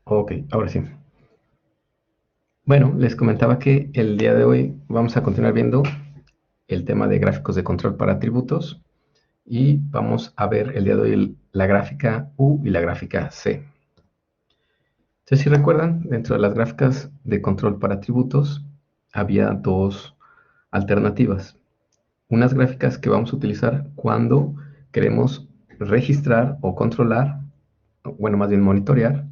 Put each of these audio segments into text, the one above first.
Ok, ahora sí. Bueno, les comentaba que el día de hoy vamos a continuar viendo el tema de gráficos de control para atributos y vamos a ver el día de hoy la gráfica U y la gráfica C. Entonces, si recuerdan, dentro de las gráficas de control para atributos había dos alternativas. Unas gráficas que vamos a utilizar cuando queremos registrar o controlar, bueno, más bien monitorear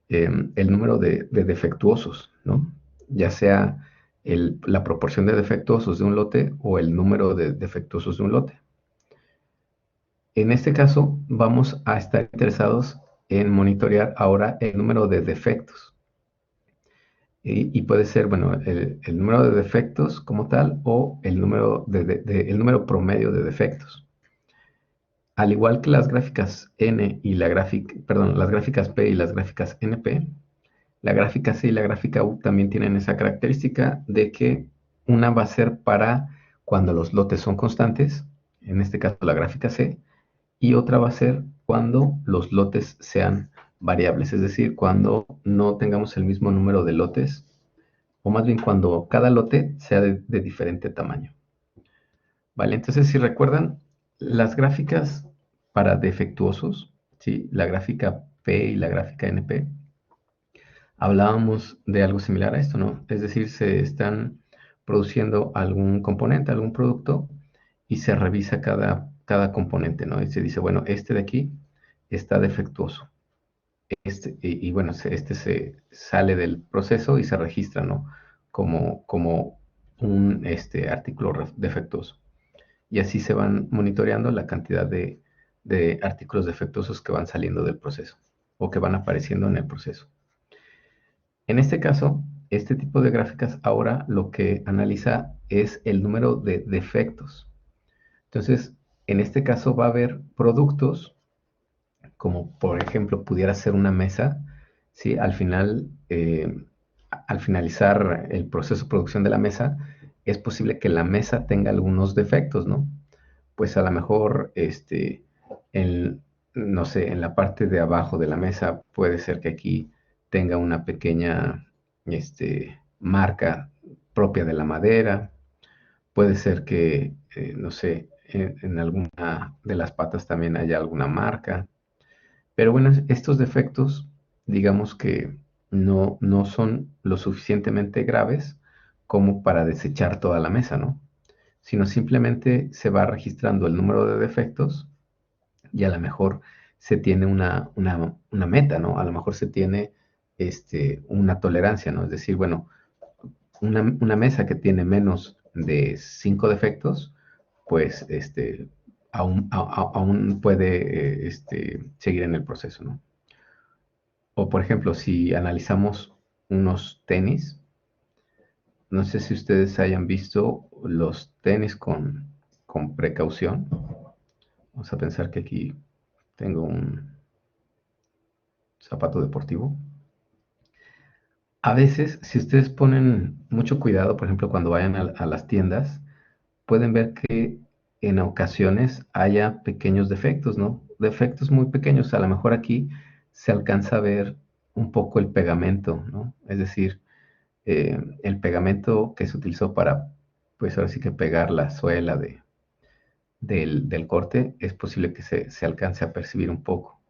el número de defectuosos, ¿no? Ya sea la proporción de defectuosos de un lote o el número de defectuosos de un lote. En este caso, vamos a estar interesados en monitorear ahora el número de defectos. Y puede ser, bueno, el número de defectos como tal o el número, el número promedio de defectos. Al igual que las gráficas N y la gráfica, perdón, las gráficas P y las gráficas NP, la gráfica C y la gráfica U también tienen esa característica de que una va a ser para cuando los lotes son constantes, en este caso la gráfica C, y otra va a ser cuando los lotes sean variables, es decir, cuando no tengamos el mismo número de lotes, o más bien cuando cada lote sea de diferente tamaño. Vale, entonces si recuerdan, las gráficas para defectuosos, ¿sí? La gráfica P y la gráfica NP, hablábamos de algo similar a esto, ¿no? Es decir, se están produciendo algún componente, algún producto, y se revisa cada componente, ¿no? Y se dice, bueno, este de aquí está defectuoso. Y bueno, este se sale del proceso y se registra, ¿no? Como un artículo defectuoso. Y así se van monitoreando la cantidad de artículos defectuosos que van saliendo del proceso o que van apareciendo en el proceso. En este caso, este tipo de gráficas ahora lo que analiza es el número de defectos. Entonces, en este caso va a haber productos, como por ejemplo pudiera ser una mesa, ¿sí? Al finalizar el proceso de producción de la mesa, es posible que la mesa tenga algunos defectos, ¿no? Pues a lo mejor, en, no sé, en la parte de abajo de la mesa puede ser que aquí tenga una pequeña, marca propia de la madera. Puede ser que, no sé, en alguna de las patas también haya alguna marca. Pero bueno, estos defectos, digamos que no son lo suficientemente graves como para desechar toda la mesa, ¿no? Sino simplemente se va registrando el número de defectos y a lo mejor se tiene una meta, ¿no? A lo mejor se tiene una tolerancia, ¿no? Es decir, bueno, una mesa que tiene menos de 5 defectos, pues aún puede seguir en el proceso, ¿no? O por ejemplo, si analizamos unos tenis, no sé si ustedes hayan visto los tenis con precaución. Vamos a pensar que aquí tengo un zapato deportivo. A veces, si ustedes ponen mucho cuidado, por ejemplo, cuando vayan a las tiendas, pueden ver que en ocasiones haya pequeños defectos, ¿no? Defectos muy pequeños. A lo mejor aquí se alcanza a ver un poco el pegamento, ¿no? Es decir, el pegamento que se utilizó para, pues ahora sí que pegar la suela del corte, es posible que se alcance a percibir un poco.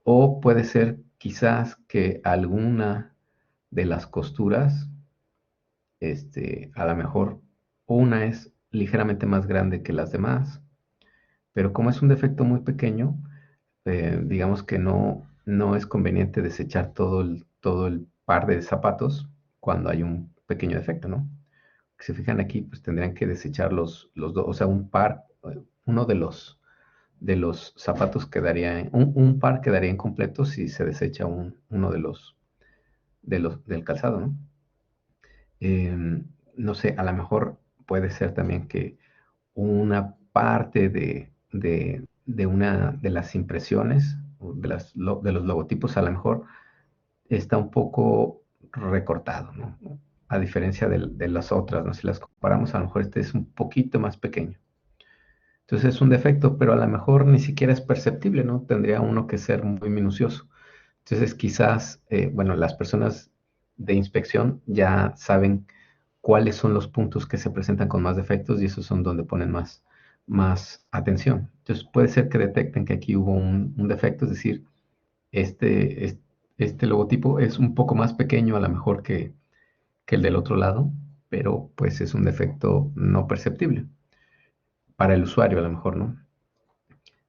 O puede ser quizás que alguna de las costuras, a lo mejor una es ligeramente más grande que las demás, pero como es un defecto muy pequeño, digamos que no es conveniente desechar todo el par de zapatos cuando hay un pequeño defecto, ¿no? Si se fijan aquí, pues tendrían que desechar los dos, o sea, un par, uno de los zapatos quedaría, un par quedaría incompleto si se desecha uno del calzado, ¿no? No sé, a lo mejor puede ser también que una parte de una de las impresiones, o de los logotipos, a lo mejor está un poco recortado, ¿no? A diferencia de las otras, ¿no? Si las comparamos, a lo mejor este es un poquito más pequeño. Entonces es un defecto, pero a lo mejor ni siquiera es perceptible, ¿no? Tendría uno que ser muy minucioso. Entonces, quizás, bueno, las personas de inspección ya saben cuáles son los puntos que se presentan con más defectos y esos son donde ponen más atención. Entonces, puede ser que detecten que aquí hubo un defecto, es decir, este logotipo es un poco más pequeño a lo mejor que el del otro lado, pero pues es un defecto no perceptible para el usuario a lo mejor, ¿no?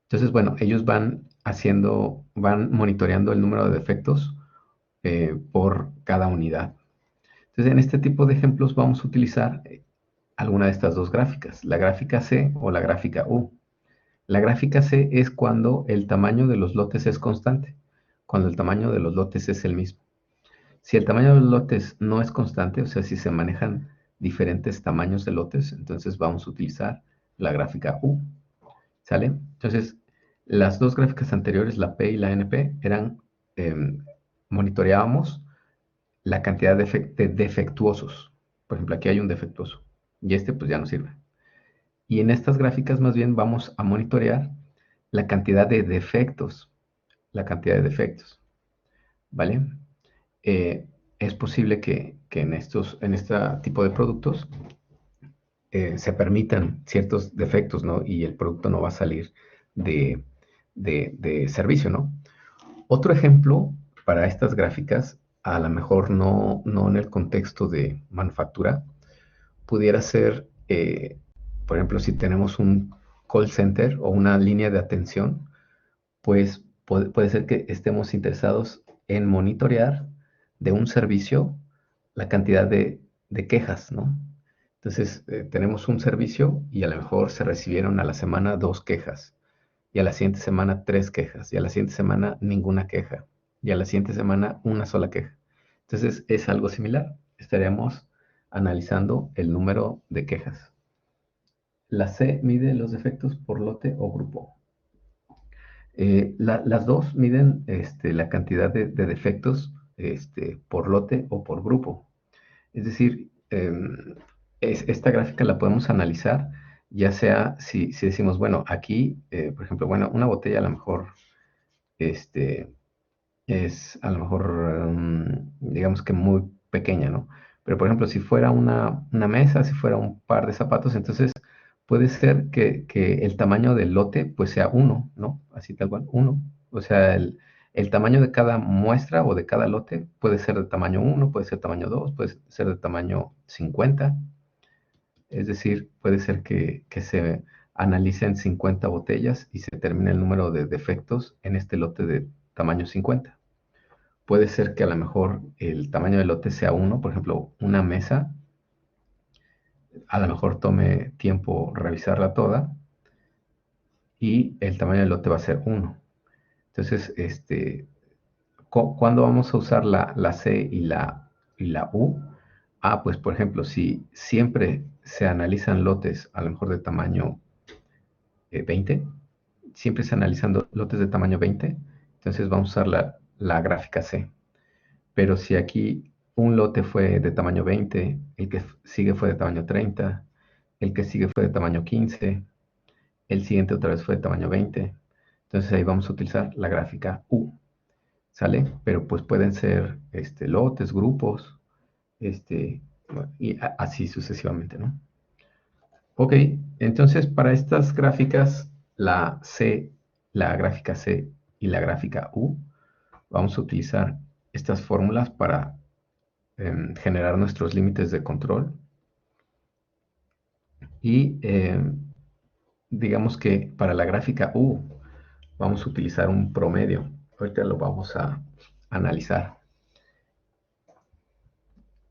Entonces, bueno, ellos van monitoreando el número de defectos por cada unidad. Entonces, en este tipo de ejemplos vamos a utilizar alguna de estas dos gráficas, la gráfica C o la gráfica U. La gráfica C es cuando el tamaño de los lotes es constante, cuando el tamaño de los lotes es el mismo. Si el tamaño de los lotes no es constante, o sea, si se manejan diferentes tamaños de lotes, entonces vamos a utilizar la gráfica U. ¿Sale? Entonces, las dos gráficas anteriores, la P y la NP, monitoreábamos la cantidad de defectuosos. Por ejemplo, aquí hay un defectuoso y este pues ya no sirve. Y en estas gráficas más bien vamos a monitorear la cantidad de defectos, la cantidad de defectos, ¿vale? Eh, es posible que en este tipo de productos se permitan ciertos defectos, ¿no? Y el producto no va a salir de, de servicio, ¿no? Otro ejemplo para estas gráficas, a lo mejor no en el contexto de manufactura, pudiera ser, por ejemplo, si tenemos un call center o una línea de atención, pues puede ser que estemos interesados en monitorear de un servicio la cantidad de quejas, ¿no? Entonces, tenemos un servicio y a lo mejor se recibieron a la semana 2 quejas, y a la siguiente semana 3 quejas, y a la siguiente semana ninguna queja, y a la siguiente semana una sola queja. Entonces, es algo similar. Estaríamos analizando el número de quejas. La C mide los defectos por lote o grupo. Las dos miden la cantidad de defectos por lote o por grupo. Es decir, esta gráfica la podemos analizar, ya sea si decimos, bueno, aquí, por ejemplo, bueno, una botella a lo mejor este, es a lo mejor, digamos que muy pequeña, ¿no? Pero, por ejemplo, si fuera una mesa, si fuera un par de zapatos, entonces puede ser que el tamaño del lote pues sea uno, ¿no? Así tal cual, uno. O sea, el tamaño de cada muestra o de cada lote puede ser de tamaño uno, puede ser tamaño 2, puede ser de tamaño 50. Es decir, puede ser que se analicen 50 botellas y se determine el número de defectos en este lote de tamaño 50. Puede ser que a lo mejor el tamaño del lote sea uno, por ejemplo, una mesa, a lo mejor tome tiempo revisarla toda y el tamaño del lote va a ser uno. Entonces, ¿cuándo vamos a usar la C y la U? Ah, pues por ejemplo, si siempre se analizan lotes a lo mejor de tamaño 20, siempre se analizan lotes de tamaño 20, entonces vamos a usar la gráfica C. Pero si aquí un lote fue de tamaño 20, el que sigue fue de tamaño 30, el que sigue fue de tamaño 15, el siguiente otra vez fue de tamaño 20, entonces ahí vamos a utilizar la gráfica U, ¿sale? Pero pues pueden ser lotes, grupos, y así sucesivamente, ¿no? Ok, entonces para estas gráficas, la gráfica C y la gráfica U, vamos a utilizar estas fórmulas para generar nuestros límites de control y digamos que para la gráfica U vamos a utilizar un promedio. Ahorita lo vamos a analizar.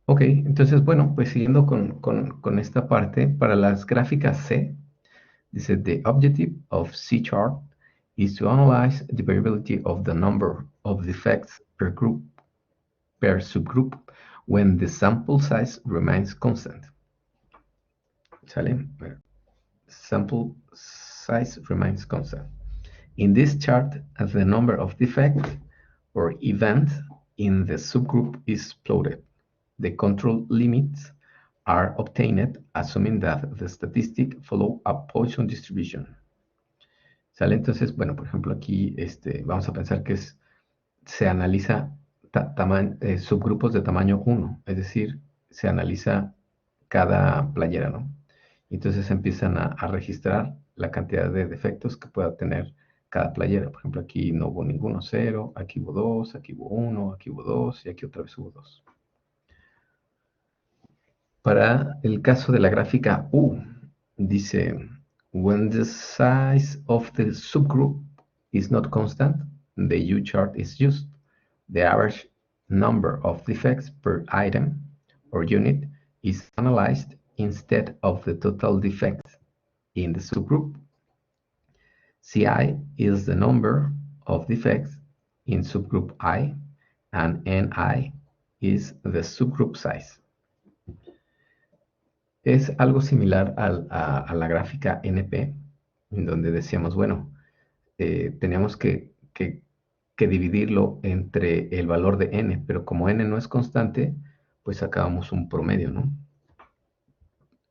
Ok, entonces bueno, pues siguiendo con esta parte, para las gráficas C, dice, the objective of C-chart is to analyze the variability of the number of defects per group, per subgroup, when the sample size remains constant. ¿Sale? Bueno, sample size remains constant. In this chart, the number of defects or events in the subgroup is plotted. The control limits are obtained assuming that the statistic follow a Poisson distribution. ¿Sale? Entonces, bueno, por ejemplo, aquí vamos a pensar que es se analiza subgrupos de tamaño 1, es decir, se analiza cada playera, ¿no? Entonces empiezan a registrar la cantidad de defectos que pueda tener cada playera. Por ejemplo, aquí no hubo ninguno, 0, aquí hubo 2, aquí hubo 1, aquí hubo 2 y aquí otra vez hubo 2. Para el caso de la gráfica U, dice, when the size of the subgroup is not constant, the U chart is used. The average number of defects per item or unit is analyzed instead of the total defects in the subgroup. Ci is the number of defects in subgroup I, and Ni is the subgroup size. Es algo similar a la gráfica NP, en donde decíamos, bueno, teníamos que dividirlo entre el valor de n, pero como n no es constante, pues sacábamos un promedio, ¿no?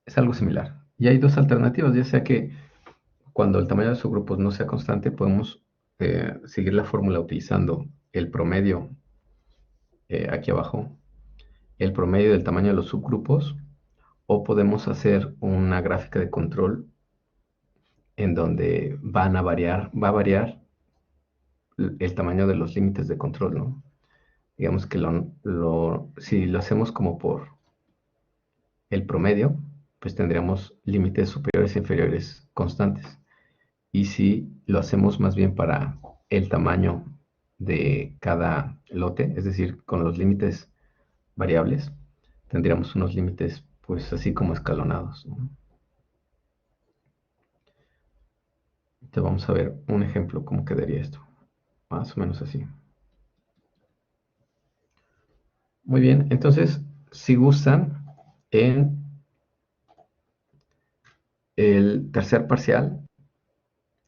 Es algo similar. Y hay dos alternativas, ya sea que cuando el tamaño de subgrupos no sea constante, podemos seguir la fórmula utilizando el promedio aquí abajo, el promedio del tamaño de los subgrupos, o podemos hacer una gráfica de control en donde va a variar el tamaño de los límites de control, ¿no? Digamos que si lo hacemos como por el promedio, pues tendríamos límites superiores e inferiores constantes. Y si lo hacemos más bien para el tamaño de cada lote, es decir, con los límites variables, tendríamos unos límites pues así como escalonados, ¿no? Entonces vamos a ver un ejemplo cómo quedaría esto. Más o menos así. Muy bien, entonces, si gustan, en el tercer parcial,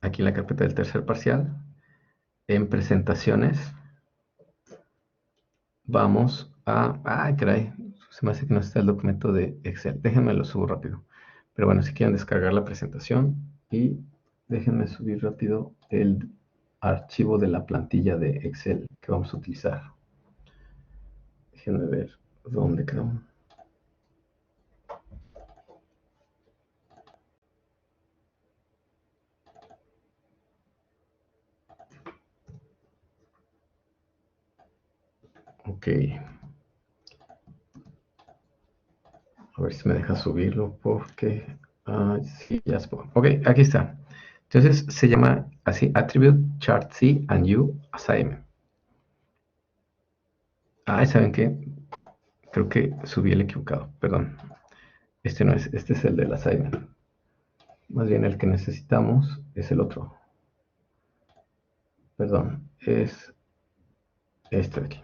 aquí en la carpeta del tercer parcial, en presentaciones, vamos a... ¡Ay, caray! Se me hace que no está el documento de Excel. Déjenme lo subo rápido. Pero bueno, si quieren descargar la presentación y déjenme subir rápido el archivo de la plantilla de Excel que vamos a utilizar. Déjenme ver dónde quedó. Ok. A ver si me deja subirlo porque... sí, ya se puede. Ok, aquí está. Entonces se llama así Attribute Chart C and U Assignment. ¿Saben qué? Creo que subí el equivocado, perdón. Este no es, este es el del assignment. Más bien el que necesitamos es el otro. Perdón, es este de aquí.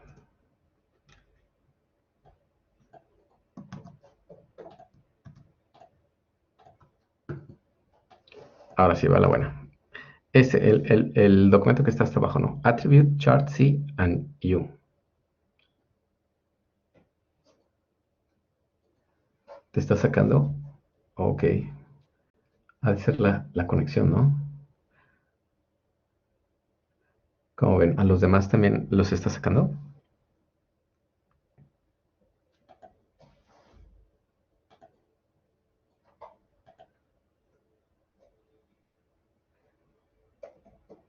Ahora sí va la buena. Este, el documento que está hasta abajo, ¿no? Attribute Chart C and U. ¿Te está sacando? Ok. Ha de ser la conexión, ¿no? Como ven, a los demás también los está sacando.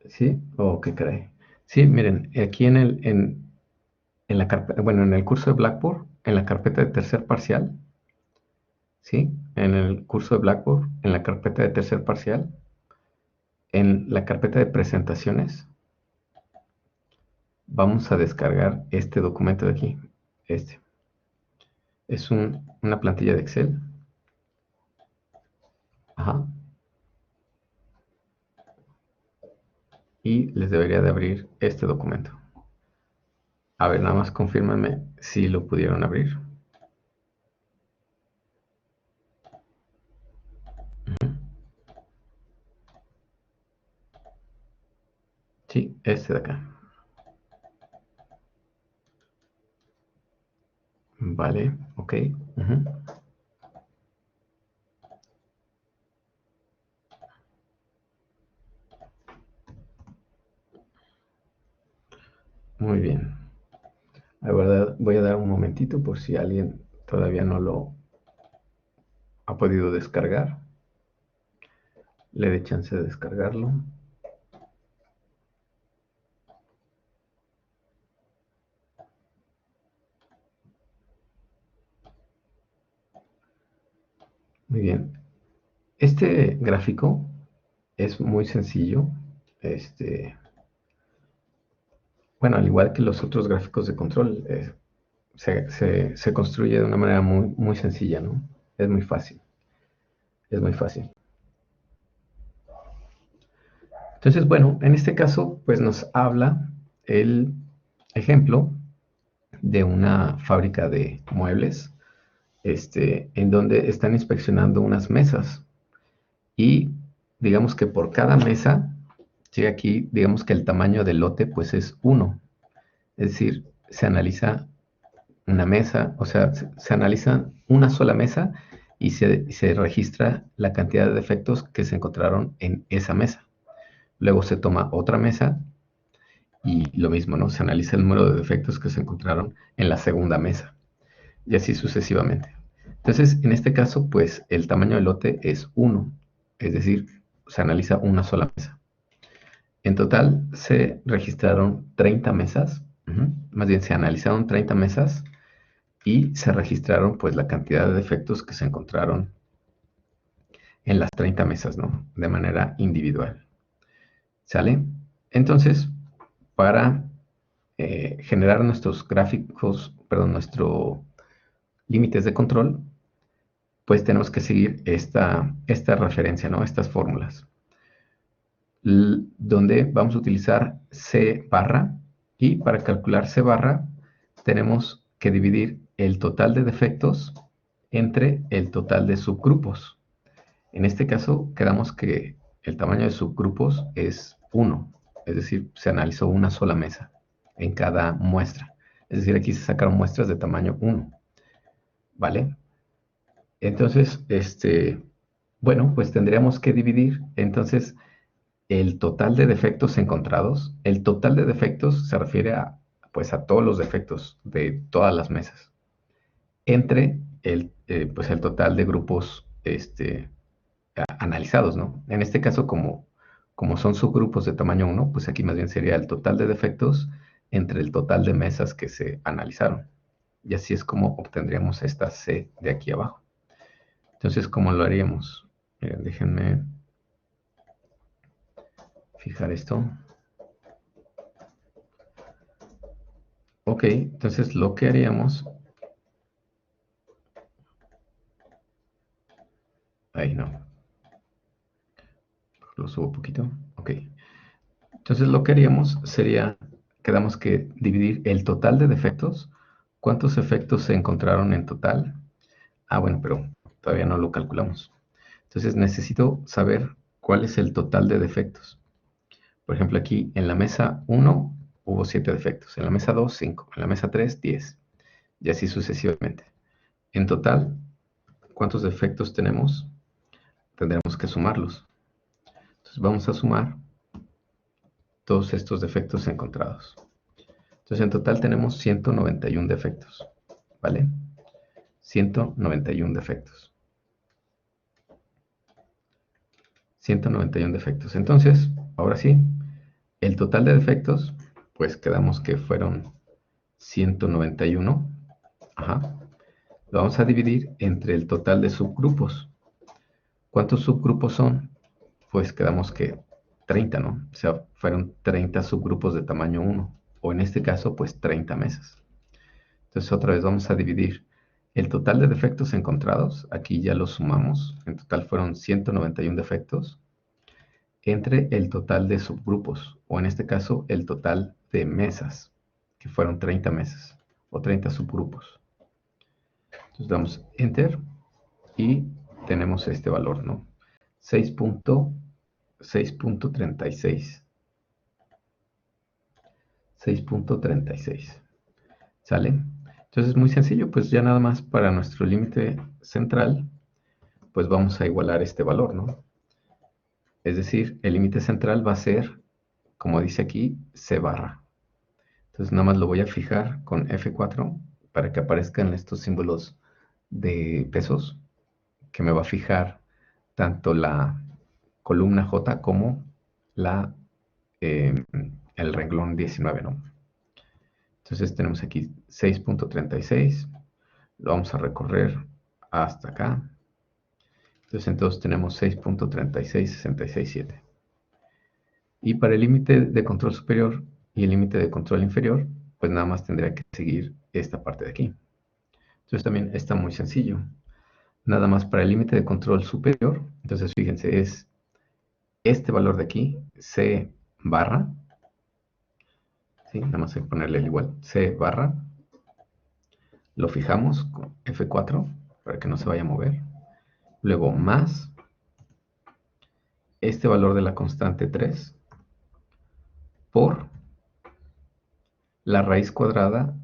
¿Sí? Oh, qué caray. Sí, miren, aquí en la carpeta, bueno, en el curso de Blackboard, en la carpeta de tercer parcial, ¿sí? En el curso de Blackboard, en la carpeta de tercer parcial, en la carpeta de presentaciones, vamos a descargar este documento de aquí. Este. Es una plantilla de Excel. Ajá. Y les debería de abrir este documento. A ver, nada más confírmenme si lo pudieron abrir. Sí, este de acá. Vale, ok. Muy bien. verdad, voy a dar un momentito por si alguien todavía no lo ha podido descargar. Le dé chance de descargarlo. Muy bien. Este gráfico es muy sencillo. Bueno, al igual que los otros gráficos de control, se construye de una manera muy sencilla, ¿no? Es muy fácil. Es muy fácil. Entonces, bueno, en este caso, pues nos habla el ejemplo de una fábrica de muebles, en donde están inspeccionando unas mesas y digamos que por cada mesa, llega aquí, digamos que el tamaño del lote pues es 1, es decir, se analiza una mesa, o sea, se analiza una sola mesa y se registra la cantidad de defectos que se encontraron en esa mesa. Luego se toma otra mesa y lo mismo, ¿no? Se analiza el número de defectos que se encontraron en la segunda mesa y así sucesivamente. Entonces, en este caso, pues el tamaño del lote es 1, es decir, se analiza una sola mesa. En total se registraron 30 mesas, más bien se analizaron 30 mesas y se registraron pues la cantidad de defectos que se encontraron en las 30 mesas, ¿no? De manera individual. ¿Sale? Entonces, para generar nuestros gráficos, perdón, nuestros límites de control, pues tenemos que seguir esta referencia, ¿no? Estas fórmulas, donde vamos a utilizar C barra y para calcular C barra tenemos que dividir el total de defectos entre el total de subgrupos. En este caso quedamos que el tamaño de subgrupos es 1, es decir, se analizó una sola mesa en cada muestra. Es decir, aquí se sacaron muestras de tamaño 1, ¿vale? Entonces, bueno, pues tendríamos que dividir entonces el total de defectos encontrados. El total de defectos se refiere a, pues, a todos los defectos de todas las mesas, entre pues, el total de grupos analizados, ¿no? En este caso, como son subgrupos de tamaño 1, pues aquí más bien sería el total de defectos entre el total de mesas que se analizaron. Y así es como obtendríamos esta C de aquí abajo. Entonces, ¿cómo lo haríamos? Déjenme fijar esto. Ok, entonces lo que haríamos... Ahí no. Lo subo un poquito. Ok. Entonces lo que haríamos sería, quedamos que dividir el total de defectos. ¿Cuántos efectos se encontraron en total? Ah, bueno, pero todavía no lo calculamos. Entonces necesito saber cuál es el total de defectos. Por ejemplo, aquí en la mesa 1 hubo 7 defectos, en la mesa 2, 5, en la mesa 3, 10, y así sucesivamente. En total, ¿cuántos defectos tenemos? Tendremos que sumarlos. Entonces vamos a sumar todos estos defectos encontrados. Entonces en total tenemos 191 defectos, ¿vale? 191 defectos. 191 defectos. Entonces, ahora sí, el total de defectos, pues quedamos que fueron 191. Ajá. Lo vamos a dividir entre el total de subgrupos. ¿Cuántos subgrupos son? Pues quedamos que 30, ¿no? O sea, fueron 30 subgrupos de tamaño 1. O en este caso, pues 30 mesas. Entonces otra vez vamos a dividir el total de defectos encontrados. Aquí ya los sumamos. En total fueron 191 defectos. Entre el total de subgrupos, o en este caso el total de mesas, que fueron 30 mesas, o 30 subgrupos. Entonces damos Enter y tenemos este valor, ¿no? 6.36. 6.36. ¿Sale? Entonces es muy sencillo, pues ya nada más para nuestro límite central, pues vamos a igualar este valor, ¿no? Es decir, el límite central va a ser, como dice aquí, C barra. Entonces nada más lo voy a fijar con F4 para que aparezcan estos símbolos de pesos, que me va a fijar tanto la columna J como la, eh, el renglón 19, ¿no? Entonces tenemos aquí 6.36, lo vamos a recorrer hasta acá. Entonces tenemos 6.366667. Y para el límite de control superior y el límite de control inferior, pues nada más tendría que seguir esta parte de aquí. Entonces también está muy sencillo. Nada más para el límite de control superior, entonces fíjense, es este valor de aquí, C barra, ¿sí? Nada más hay que ponerle el igual, C barra, lo fijamos con F4 para que no se vaya a mover. Luego más este valor de la constante 3 por la raíz cuadrada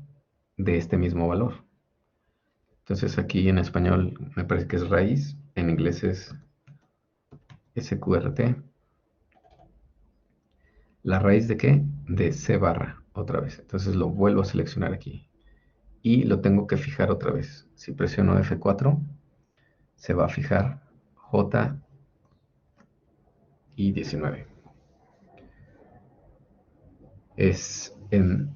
de este mismo valor. Entonces aquí en español me parece que es raíz, en inglés es SQRT. ¿La raíz de qué? De C barra, otra vez. Entonces lo vuelvo a seleccionar aquí. Y lo tengo que fijar otra vez. Si presiono F4, se va a fijar J y 19.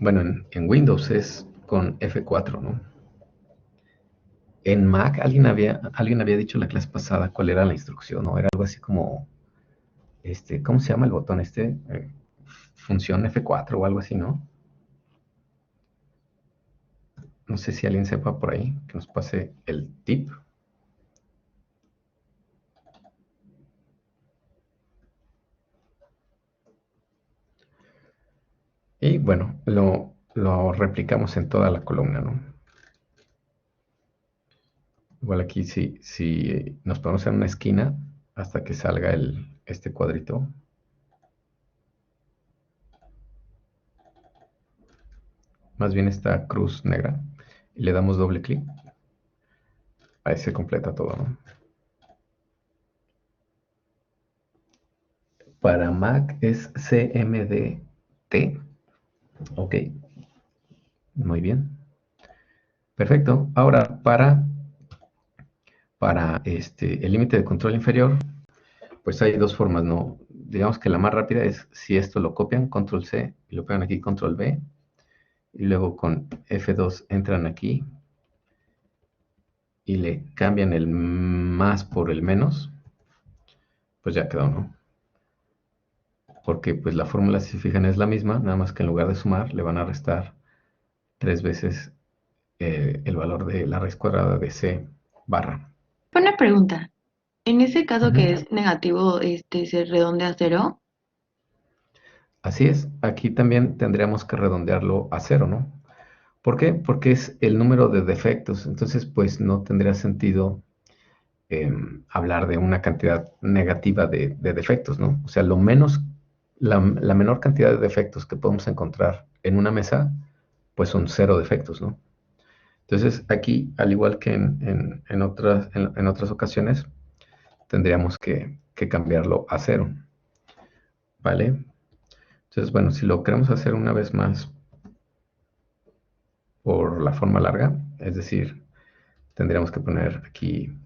Bueno, en Windows es con F4, ¿no? En Mac alguien había dicho en la clase pasada cuál era la instrucción, ¿no? Era algo así como, ¿cómo se llama el botón este? Función F4 o algo así, ¿no? No sé si alguien sepa por ahí, que nos pase el tip. Y bueno, lo replicamos en toda la columna, ¿no? Igual aquí si nos ponemos en una esquina hasta que salga este cuadrito. Más bien esta cruz negra. Y le damos doble clic. Ahí se completa todo, ¿no? Para Mac es CMDT. Ok. Muy bien. Perfecto. Ahora para el límite de control inferior, pues hay dos formas, ¿no? Digamos que la más rápida es si esto lo copian, control C, y lo pegan aquí, control V, y luego con F2 entran aquí y le cambian el más por el menos, pues ya quedó, ¿no? Porque pues la fórmula, si se fijan, es la misma, nada más que en lugar de sumar, le van a restar 3 veces el valor de la raíz cuadrada de C barra. Una pregunta. En ese caso Ujú. que es negativo, se redondea a cero. Así es, aquí también tendríamos que redondearlo a cero, ¿no? ¿Por qué? Porque es el número de defectos, entonces pues no tendría sentido hablar de una cantidad negativa de defectos, ¿no? O sea, la menor cantidad de defectos que podemos encontrar en una mesa, pues son 0 defectos, ¿no? Entonces aquí, al igual que en otras ocasiones, tendríamos que cambiarlo a 0, ¿vale? Entonces, bueno, si lo queremos hacer una vez más por la forma larga, es decir, tendríamos que poner aquí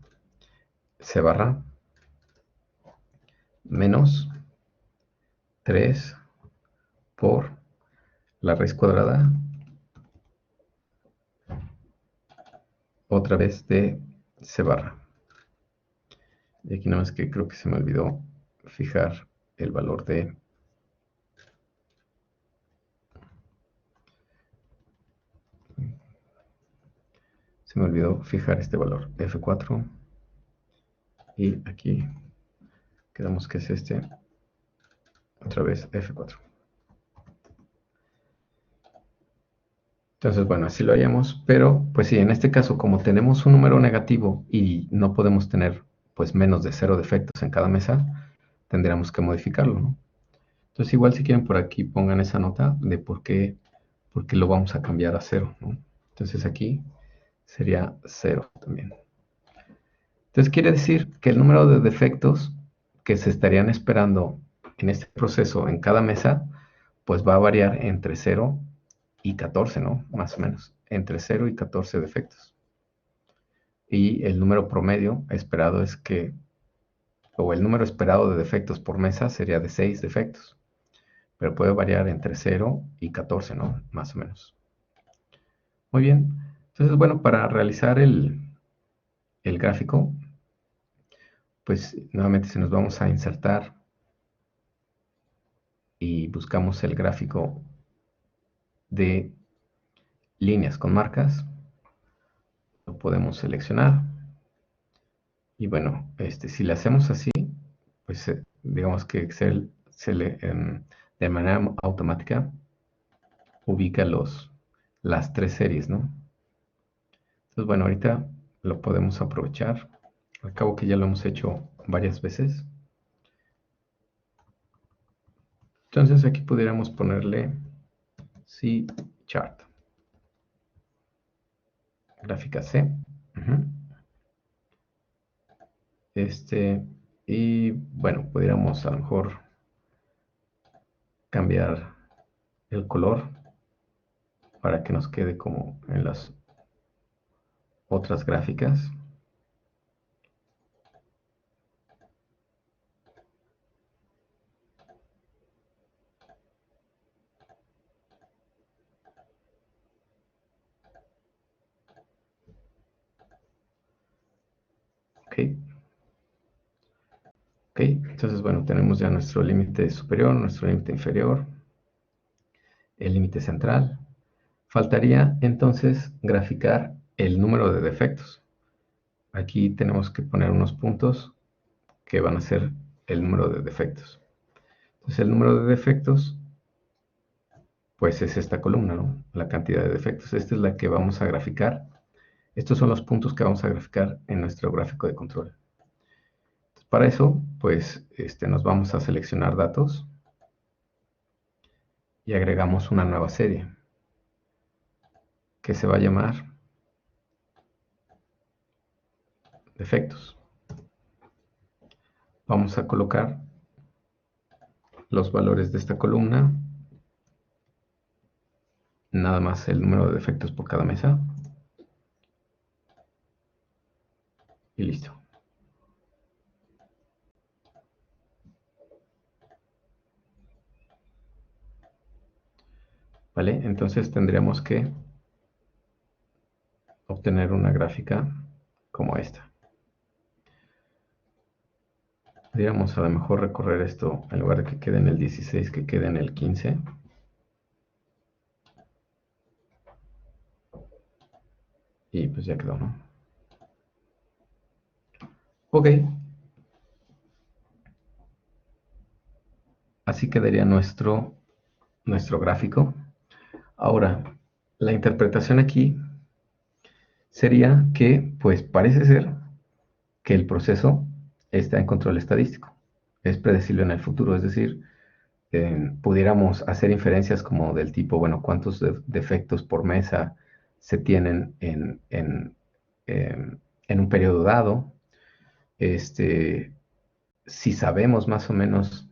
C barra menos 3 por la raíz cuadrada, otra vez de C barra. Y aquí nada más que creo que se me olvidó fijar el valor de... Se me olvidó fijar este valor, F4. Y aquí quedamos que es otra vez F4. Entonces, bueno, así lo haríamos, pero pues sí, en este caso, como tenemos un número negativo y no podemos tener pues menos de 0 defectos en cada mesa, tendríamos que modificarlo, ¿no? Entonces, igual si quieren por aquí pongan esa nota de por qué lo vamos a cambiar a 0, ¿no? Entonces aquí sería 0 también. Entonces quiere decir que el número de defectos que se estarían esperando en este proceso en cada mesa, pues va a variar entre 0 y 14, ¿no? Más o menos, entre 0 y 14 defectos. Y el número promedio esperado es que, o el número esperado de defectos por mesa sería de 6 defectos, pero puede variar entre 0 y 14, ¿no? Más o menos. Muy bien. Entonces, bueno, para realizar el gráfico, pues nuevamente si nos vamos a insertar y buscamos el gráfico de líneas con marcas, lo podemos seleccionar. Y bueno, si le hacemos así, pues digamos que Excel de manera automática ubica las tres series, ¿no? Entonces, bueno, ahorita lo podemos aprovechar. Al cabo que ya lo hemos hecho varias veces. Entonces aquí pudiéramos ponerle C chart. Gráfica C. Y bueno, pudiéramos a lo mejor cambiar el color para que nos quede como en las otras gráficas. Ok. Ok, entonces bueno, tenemos ya nuestro límite superior, nuestro límite inferior, el límite central. Faltaría entonces graficar el número de defectos. Aquí tenemos que poner unos puntos que van a ser el número de defectos. Entonces el número de defectos, pues es esta columna, ¿no? La cantidad de defectos. Esta es la que vamos a graficar. Estos son los puntos que vamos a graficar en nuestro gráfico de control. Entonces, para eso, pues nos vamos a seleccionar datos y agregamos una nueva serie que se va a llamar defectos. Vamos a colocar los valores de esta columna, nada más el número de defectos por cada mesa. Y listo. ¿Vale? Entonces tendríamos que obtener una gráfica como esta. Podríamos a lo mejor recorrer esto, en lugar de que quede en el 16, que quede en el 15. Y pues ya quedó, ¿no? Ok. Así quedaría nuestro gráfico. Ahora, la interpretación aquí sería que, pues parece ser que el proceso está en control estadístico. Es predecible en el futuro, es decir, pudiéramos hacer inferencias como del tipo, bueno, cuántos defectos por mesa se tienen en un periodo dado. Si sabemos más o menos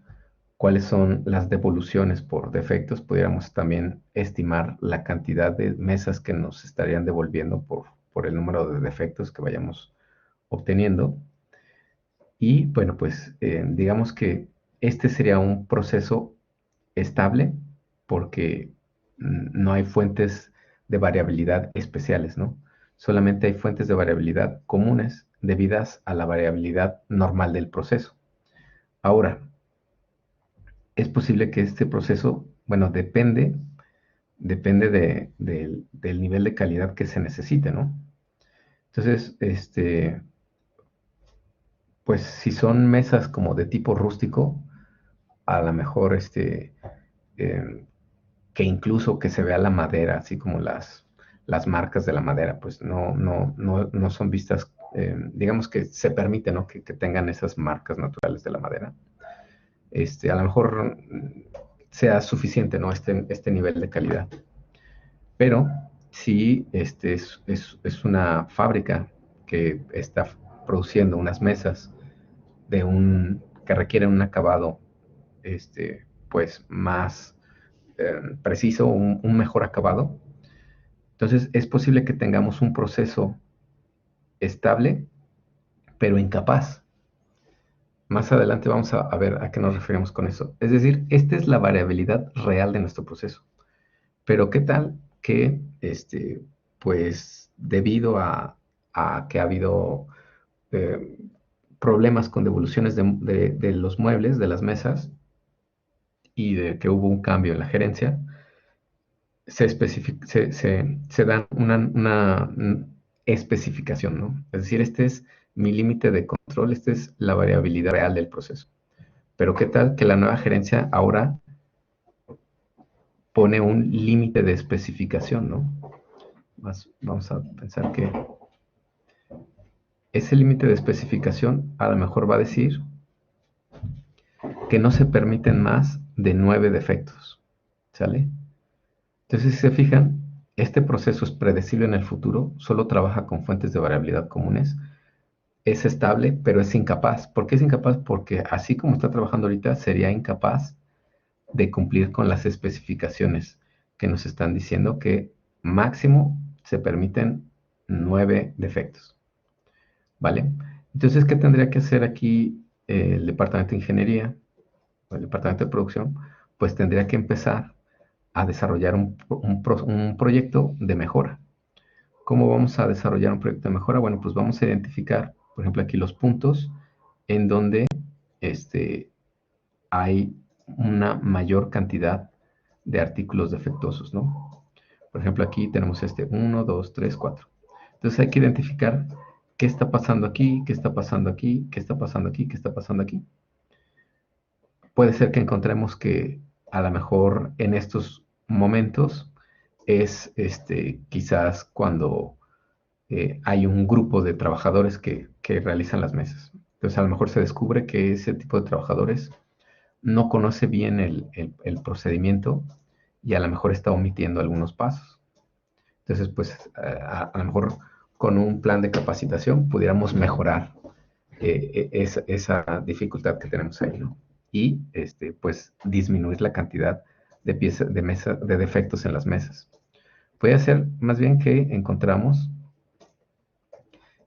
cuáles son las devoluciones por defectos, pudiéramos también estimar la cantidad de mesas que nos estarían devolviendo por el número de defectos que vayamos obteniendo. Y bueno, pues digamos que este sería un proceso estable porque no hay fuentes de variabilidad especiales, ¿no? Solamente hay fuentes de variabilidad comunes debidas a la variabilidad normal del proceso. Ahora, es posible que este proceso, bueno, depende del nivel de calidad que se necesite, ¿no? Entonces, pues si son mesas como de tipo rústico, a lo mejor eh, que incluso que se vea la madera, así como las marcas de la madera, pues no son vistas, digamos que se permite, ¿no? Que tengan esas marcas naturales de la madera. A lo mejor sea suficiente, ¿no? Este nivel de calidad. Pero si es una fábrica que está produciendo unas mesas que requieren un acabado, pues más preciso, un mejor acabado. Entonces es posible que tengamos un proceso estable, pero incapaz. Más adelante vamos a ver a qué nos referimos con eso. Es decir, esta es la variabilidad real de nuestro proceso. Pero ¿qué tal que, pues, debido a que ha habido eh, problemas con devoluciones de los muebles, de las mesas, y de que hubo un cambio en la gerencia, se dan una especificación, ¿no? Es decir, este es mi límite de control, esta es la variabilidad real del proceso. Pero ¿qué tal que la nueva gerencia ahora pone un límite de especificación, ¿no? Vamos a pensar que ese límite de especificación a lo mejor va a decir que no se permiten más de 9 defectos, ¿sale? Entonces, si se fijan, este proceso es predecible en el futuro, solo trabaja con fuentes de variabilidad comunes, es estable, pero es incapaz. ¿Por qué es incapaz? Porque así como está trabajando ahorita, sería incapaz de cumplir con las especificaciones que nos están diciendo que máximo se permiten 9 defectos, ¿vale? Entonces, ¿qué tendría que hacer aquí el departamento de ingeniería o el departamento de producción? Pues tendría que empezar a desarrollar un proyecto de mejora. ¿Cómo vamos a desarrollar un proyecto de mejora? Bueno, pues vamos a identificar, por ejemplo, aquí los puntos en donde este, hay una mayor cantidad de artículos defectuosos, ¿no? Por ejemplo, aquí tenemos este 1, 2, 3, 4. Entonces hay que identificar qué está pasando aquí, qué está pasando aquí, qué está pasando aquí, qué está pasando aquí. Puede ser que encontremos que a lo mejor en estos momentos es quizás cuando hay un grupo de trabajadores que realizan las mesas. Entonces a lo mejor se descubre que ese tipo de trabajadores no conoce bien el procedimiento y a lo mejor está omitiendo algunos pasos. Entonces, pues a lo mejor con un plan de capacitación pudiéramos mejorar esa dificultad que tenemos ahí, ¿no? Y pues disminuir la cantidad de piezas de defectos en las mesas. Puede ser más bien que encontramos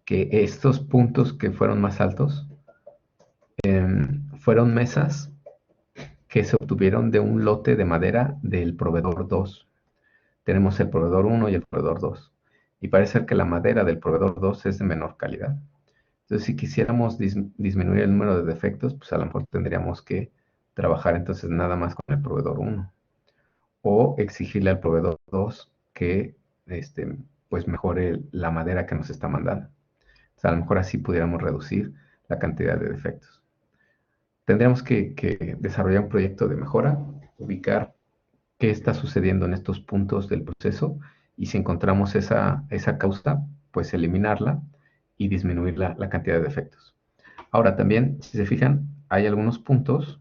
que estos puntos que fueron más altos fueron mesas que se obtuvieron de un lote de madera del proveedor 2. Tenemos el proveedor 1 y el proveedor 2. Y parece ser que la madera del proveedor 2 es de menor calidad. Entonces, si quisiéramos disminuir el número de defectos, pues a lo mejor tendríamos que trabajar entonces nada más con el proveedor 1. O exigirle al proveedor 2 que pues mejore la madera que nos está mandando. O sea, a lo mejor así pudiéramos reducir la cantidad de defectos. Tendríamos que desarrollar un proyecto de mejora, ubicar qué está sucediendo en estos puntos del proceso y si encontramos esa causa, pues eliminarla y disminuir la cantidad de defectos. Ahora también, si se fijan, hay algunos puntos,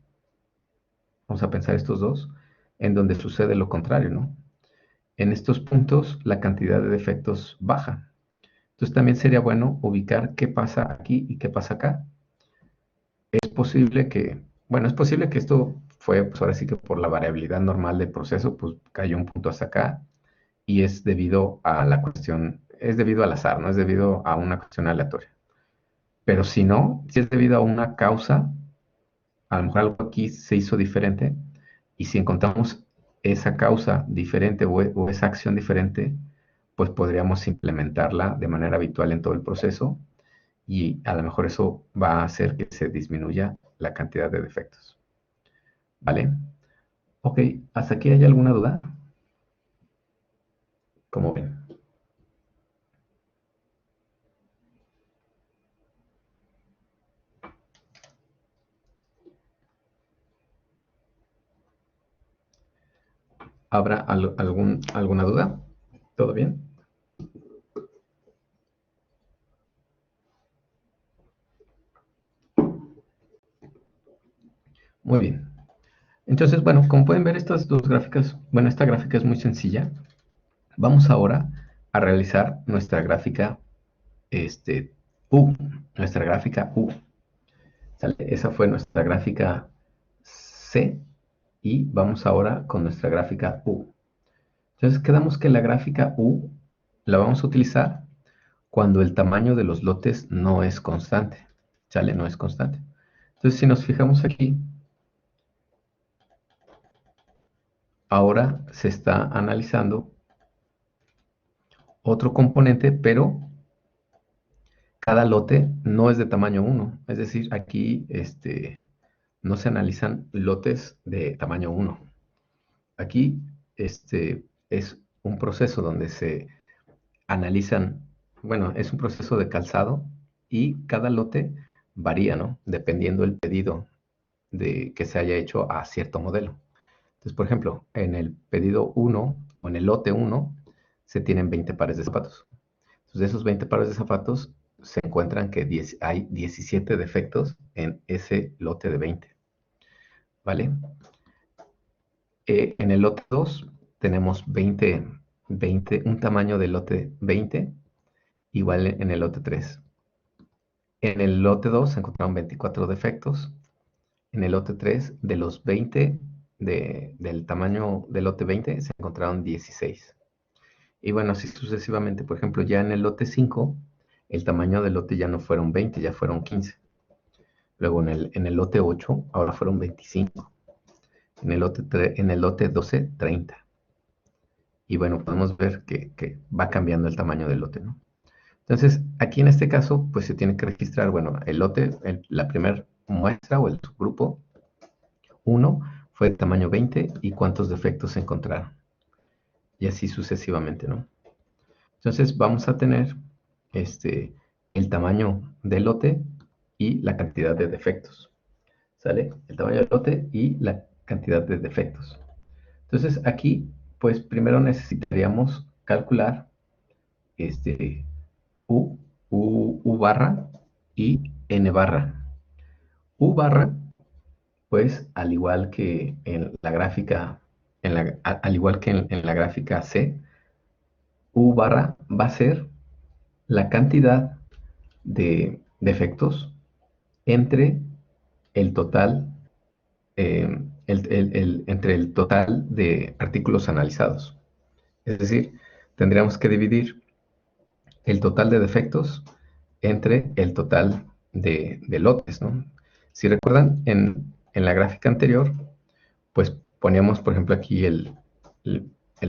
vamos a pensar estos dos, en donde sucede lo contrario, ¿no? En estos puntos la cantidad de defectos baja. Entonces también sería bueno ubicar qué pasa aquí y qué pasa acá. Es posible que, bueno, es posible que esto fue, pues ahora sí que por la variabilidad normal del proceso, pues cayó un punto hasta acá y es debido a la cuestión, es debido al azar, no es debido a una cuestión aleatoria. Pero si no, si es debido a una causa, a lo mejor algo aquí se hizo diferente y si encontramos esa causa diferente o esa acción diferente, pues podríamos implementarla de manera habitual en todo el proceso y a lo mejor eso va a hacer que se disminuya la cantidad de defectos. ¿Vale? Ok, ¿hasta aquí hay alguna duda? ¿Cómo ven? ¿Habrá alguna duda? ¿Todo bien? Muy bien. Entonces, bueno, como pueden ver estas dos gráficas, bueno, esta gráfica es muy sencilla. Vamos ahora a realizar nuestra gráfica U, nuestra gráfica U. ¿Sale? Esa fue nuestra gráfica C y vamos ahora con nuestra gráfica U. Entonces quedamos que la gráfica U la vamos a utilizar cuando el tamaño de los lotes no es constante. ¿Sale? No es constante. Entonces si nos fijamos aquí, ahora se está analizando otro componente, pero cada lote no es de tamaño 1. Es decir, aquí no se analizan lotes de tamaño 1. Aquí es un proceso donde se analizan, bueno, es un proceso de calzado y cada lote varía, ¿no? Dependiendo del pedido de que se haya hecho a cierto modelo. Entonces, por ejemplo, en el pedido 1 o en el lote 1 se tienen 20 pares de zapatos. Entonces, de esos 20 pares de zapatos se encuentran que hay 17 defectos en ese lote de 20, ¿vale? En el lote 2 tenemos 20, un tamaño del lote 20, igual en el lote 3. En el lote 2 se encontraron 24 defectos. En el lote 3, de los 20 del tamaño del lote 20, se encontraron 16. Y bueno, así sucesivamente. Por ejemplo, ya en el lote 5, el tamaño del lote ya no fueron 20, ya fueron 15. Luego en el lote 8, ahora fueron 25. En el lote 12, 30. Y bueno, podemos ver que va cambiando el tamaño del lote, ¿no? Entonces, aquí en este caso, pues se tiene que registrar, bueno, el lote, la primera muestra o el subgrupo 1 fue de tamaño 20 y cuántos defectos se encontraron. Y así sucesivamente, ¿no? Entonces, vamos a tener el tamaño del lote y la cantidad de defectos. ¿Sale? El tamaño del lote y la cantidad de defectos. Entonces, aquí, pues primero necesitaríamos calcular U, U barra y N barra. U barra, pues al igual que en la gráfica, al igual que en la gráfica C, U barra va a ser la cantidad de defectos entre el total, entre el total de artículos analizados. Es decir, tendríamos que dividir el total de defectos entre el total de lotes, ¿no? Si recuerdan, en la gráfica anterior, pues poníamos, por ejemplo, aquí el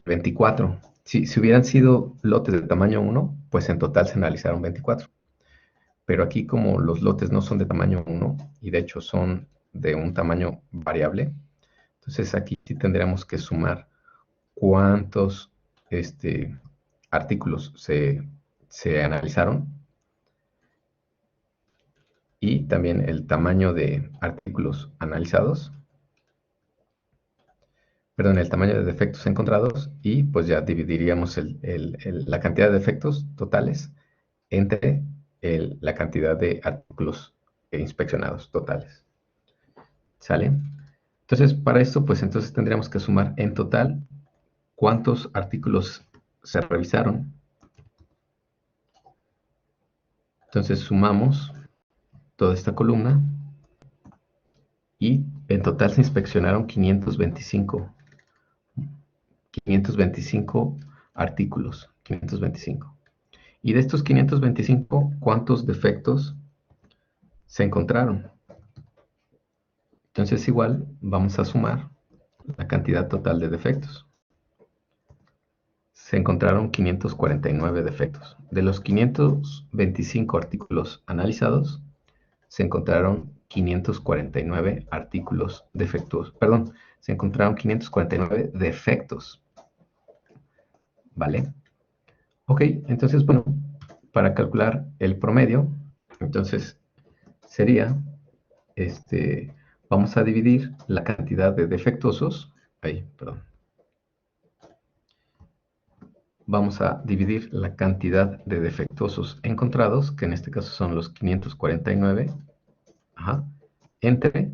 24. Si hubieran sido lotes de tamaño 1, pues en total se analizaron 24. Pero aquí como los lotes no son de tamaño 1 y de hecho son de un tamaño variable, entonces aquí sí tendríamos que sumar cuántos artículos se analizaron y también el tamaño de artículos analizados, perdón, el tamaño de defectos encontrados y pues ya dividiríamos la cantidad de defectos totales entre la cantidad de artículos inspeccionados totales. ¿Sale? Entonces, para esto, pues entonces tendríamos que sumar en total cuántos artículos se revisaron. Entonces sumamos toda esta columna y en total se inspeccionaron 525 artículos. 525. Y de estos 525, ¿cuántos defectos se encontraron? Entonces igual vamos a sumar la cantidad total de defectos. Se encontraron 549 defectos. De los 525 artículos analizados, se encontraron 549 artículos defectuosos. Perdón, se encontraron 549 defectos. ¿Vale? Ok, entonces, bueno, para calcular el promedio, entonces sería, vamos a dividir la cantidad de defectuosos, perdón. Vamos a dividir la cantidad de defectuosos encontrados, que en este caso son los 549, entre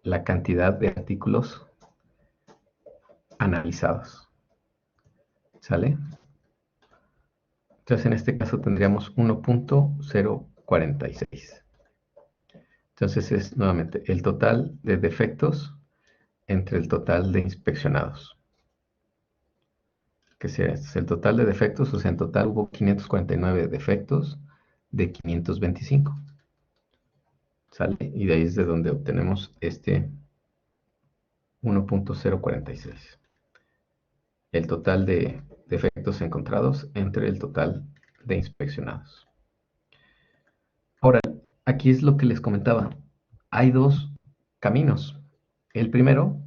la cantidad de artículos analizados. ¿Sale? Entonces en este caso tendríamos 1.046. Entonces es nuevamente el total de defectos entre el total de inspeccionados. Que sea este, es el total de defectos, o sea, en total hubo 549 defectos de 525. ¿Sale? Y de ahí es de donde obtenemos este 1.046. El total de defectos encontrados entre el total de inspeccionados. Ahora, aquí es lo que les comentaba. Hay dos caminos. El primero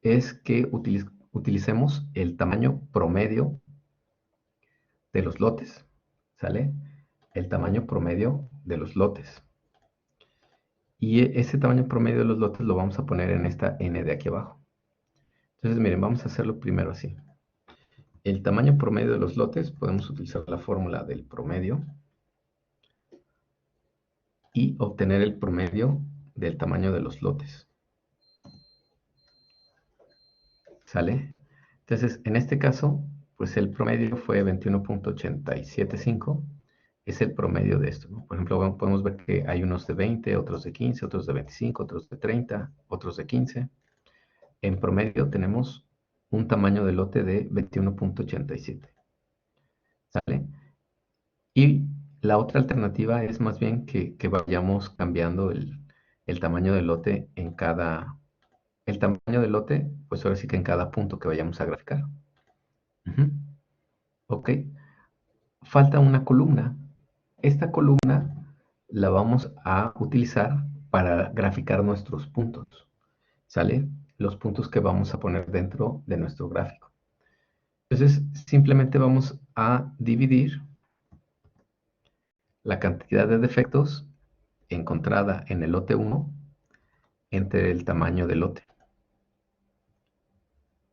es que utilicemos el tamaño promedio de los lotes. ¿Sale? El tamaño promedio de los lotes. Y ese tamaño promedio de los lotes lo vamos a poner en esta n de aquí abajo. Entonces, miren, vamos a hacerlo primero así. El tamaño promedio de los lotes, podemos utilizar la fórmula del promedio y obtener el promedio del tamaño de los lotes. ¿Sale? Entonces, en este caso, pues el promedio fue 21.875. Es el promedio de esto, ¿no? Por ejemplo, bueno, podemos ver que hay unos de 20, otros de 15, otros de 25, otros de 30, otros de 15. En promedio tenemos un tamaño de lote de 21.87. ¿Sale? Y la otra alternativa es más bien que vayamos cambiando el tamaño del lote en cada... El tamaño del lote, pues ahora sí que en cada punto que vayamos a graficar. Ujú. Ok. Falta una columna. Esta columna la vamos a utilizar para graficar nuestros puntos. ¿Sale? Los puntos que vamos a poner dentro de nuestro gráfico. Entonces, simplemente vamos a dividir la cantidad de defectos encontrada en el lote 1 entre el tamaño del lote.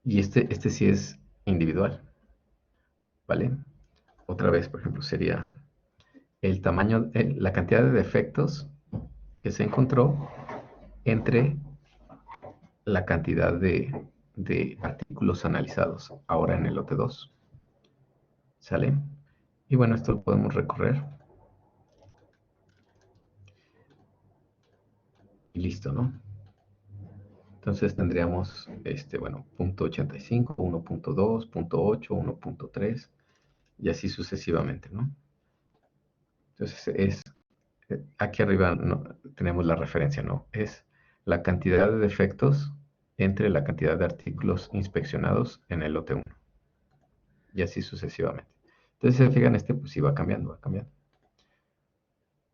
Y este sí es individual, ¿vale? Otra vez, por ejemplo, sería el tamaño, la cantidad de defectos que se encontró entre la cantidad de artículos analizados ahora en el lote 2. ¿Sale? Y bueno, esto lo podemos recorrer. Y listo, ¿no? Entonces tendríamos, bueno, punto 85, 1.2, punto 8, 1.3 y así sucesivamente, ¿no? Entonces aquí arriba no, tenemos la referencia, ¿no? Es la cantidad de defectos entre la cantidad de artículos inspeccionados en el lote 1 y así sucesivamente. Entonces, si se fijan, pues sí va cambiando, va cambiando.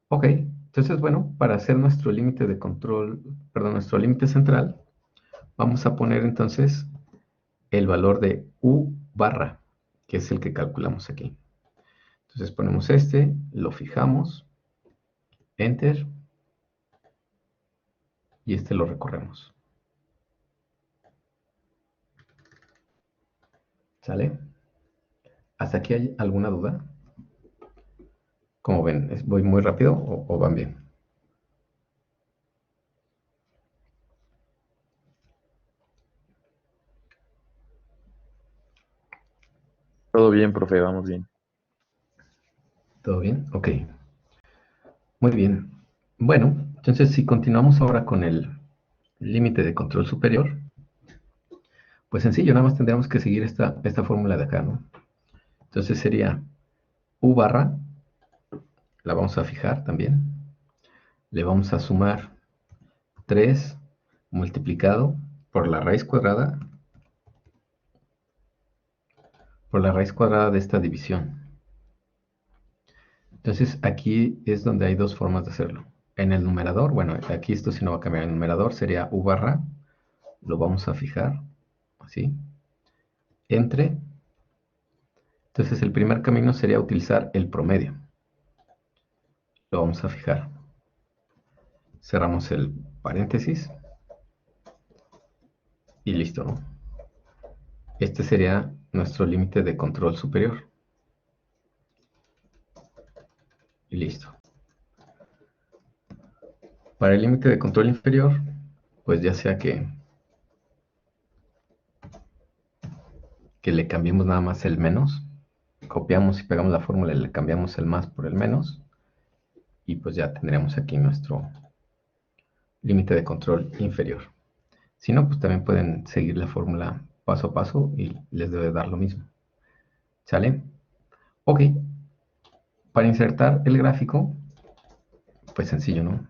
Ok, entonces, bueno, para hacer nuestro límite de control, perdón, nuestro límite central, vamos a poner entonces el valor de U barra, que es el que calculamos aquí. Entonces ponemos lo fijamos, Enter, y lo recorremos. ¿Sale? ¿Hasta aquí hay alguna duda? ¿Cómo ven? ¿Voy muy rápido o van bien? Todo bien, profe, vamos bien. ¿Todo bien? Ok. Muy bien. Bueno, entonces si continuamos ahora con el límite de control superior, pues sencillo, nada más tendríamos que seguir esta fórmula de acá, ¿no? Entonces sería U barra, la vamos a fijar también. Le vamos a sumar 3 multiplicado por la raíz cuadrada de esta división. Entonces aquí es donde hay dos formas de hacerlo. En el numerador, bueno, aquí esto sí no va a cambiar. En el numerador sería U barra, lo vamos a fijar así, entre. Entonces el primer camino sería utilizar el promedio. Lo vamos a fijar. Cerramos el paréntesis y listo, ¿no? Este sería nuestro límite de control superior. Y listo. Para el límite de control inferior, pues ya sea que le cambiemos nada más el menos, copiamos y pegamos la fórmula y le cambiamos el más por el menos, y pues ya tendríamos aquí nuestro límite de control inferior. Si no, pues también pueden seguir la fórmula paso a paso y les debe dar lo mismo. ¿Sale? Ok. Para insertar el gráfico, pues sencillo, ¿no?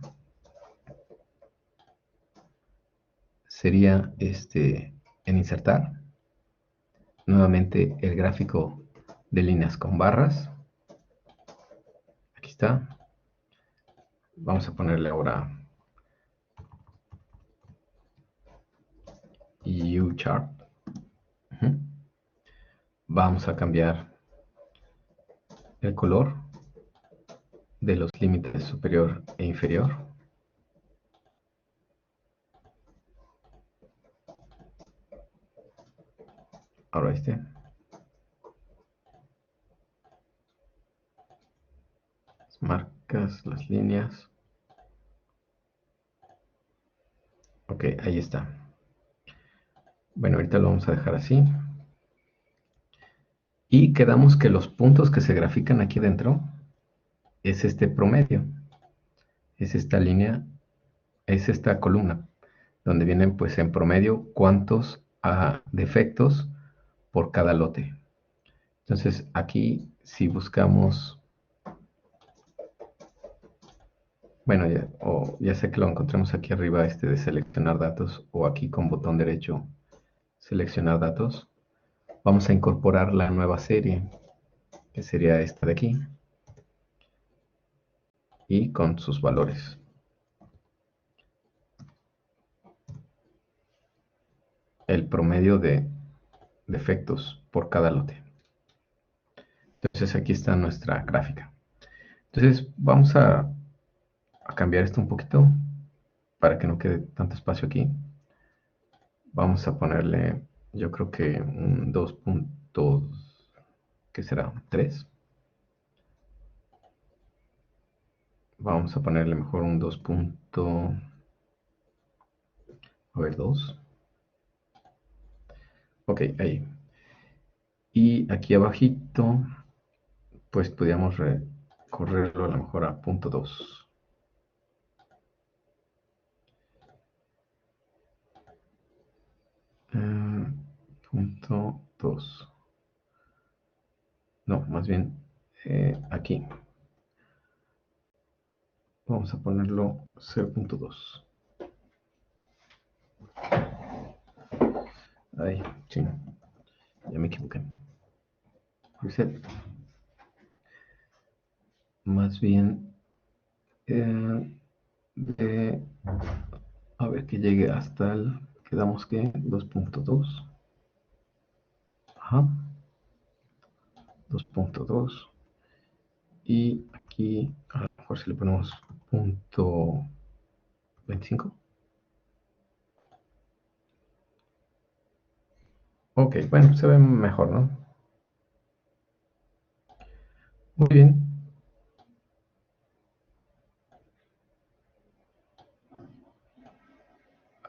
Sería en insertar, nuevamente el gráfico de líneas con barras. Aquí está. Vamos a ponerle ahora U-chart. Vamos a cambiar el color de los límites superior e inferior. Ahora las marcas, las líneas. Ok, ahí está. Bueno, ahorita lo vamos a dejar así. Y quedamos que los puntos que se grafican aquí dentro es este promedio. Es esta línea, es esta columna, donde vienen pues en promedio cuántos defectos por cada lote. Entonces aquí si buscamos, bueno, ya sé que lo encontramos aquí arriba de seleccionar datos o aquí con botón derecho seleccionar datos. Vamos a incorporar la nueva serie, que sería esta de aquí, y con sus valores. El promedio de defectos por cada lote. Entonces aquí está nuestra gráfica. Entonces vamos a cambiar esto un poquito para que no quede tanto espacio aquí. Vamos a ponerle, yo creo que un 2 puntos, ¿qué será? 3. Vamos a ponerle mejor un 2 punto, a ver, 2. Ok, ahí. Y aquí abajito, pues podríamos correrlo a lo mejor a punto 2. Punto 2. No, más bien aquí. Vamos a ponerlo 0.2. Ahí, sí. Ya me equivoqué. Reset. Más bien a ver que llegue hasta el, quedamos que 2.2. Ajá. 2.2. Y aquí a lo mejor si le ponemos punto 25. Ok, bueno, se ve mejor, ¿no? Muy bien.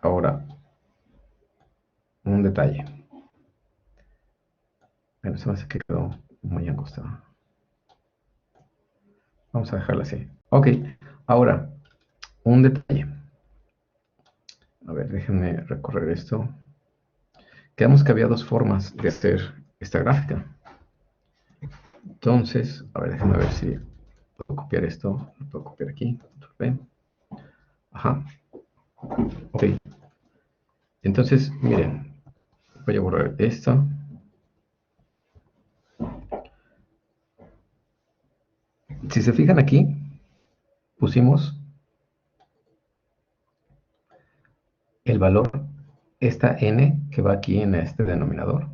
Ahora, un detalle. Bueno, se me hace que quedó muy angostado. Vamos a dejarlo así. Ok, ahora, un detalle. A ver, déjenme recorrer esto. Quedamos que había dos formas de hacer esta gráfica. Entonces, a ver, déjenme ver si puedo copiar esto. Lo puedo copiar aquí. ¿Ven? Ajá. Ok. Entonces, miren. Voy a borrar esto. Si se fijan aquí, pusimos el valor, esta n que va aquí en este denominador,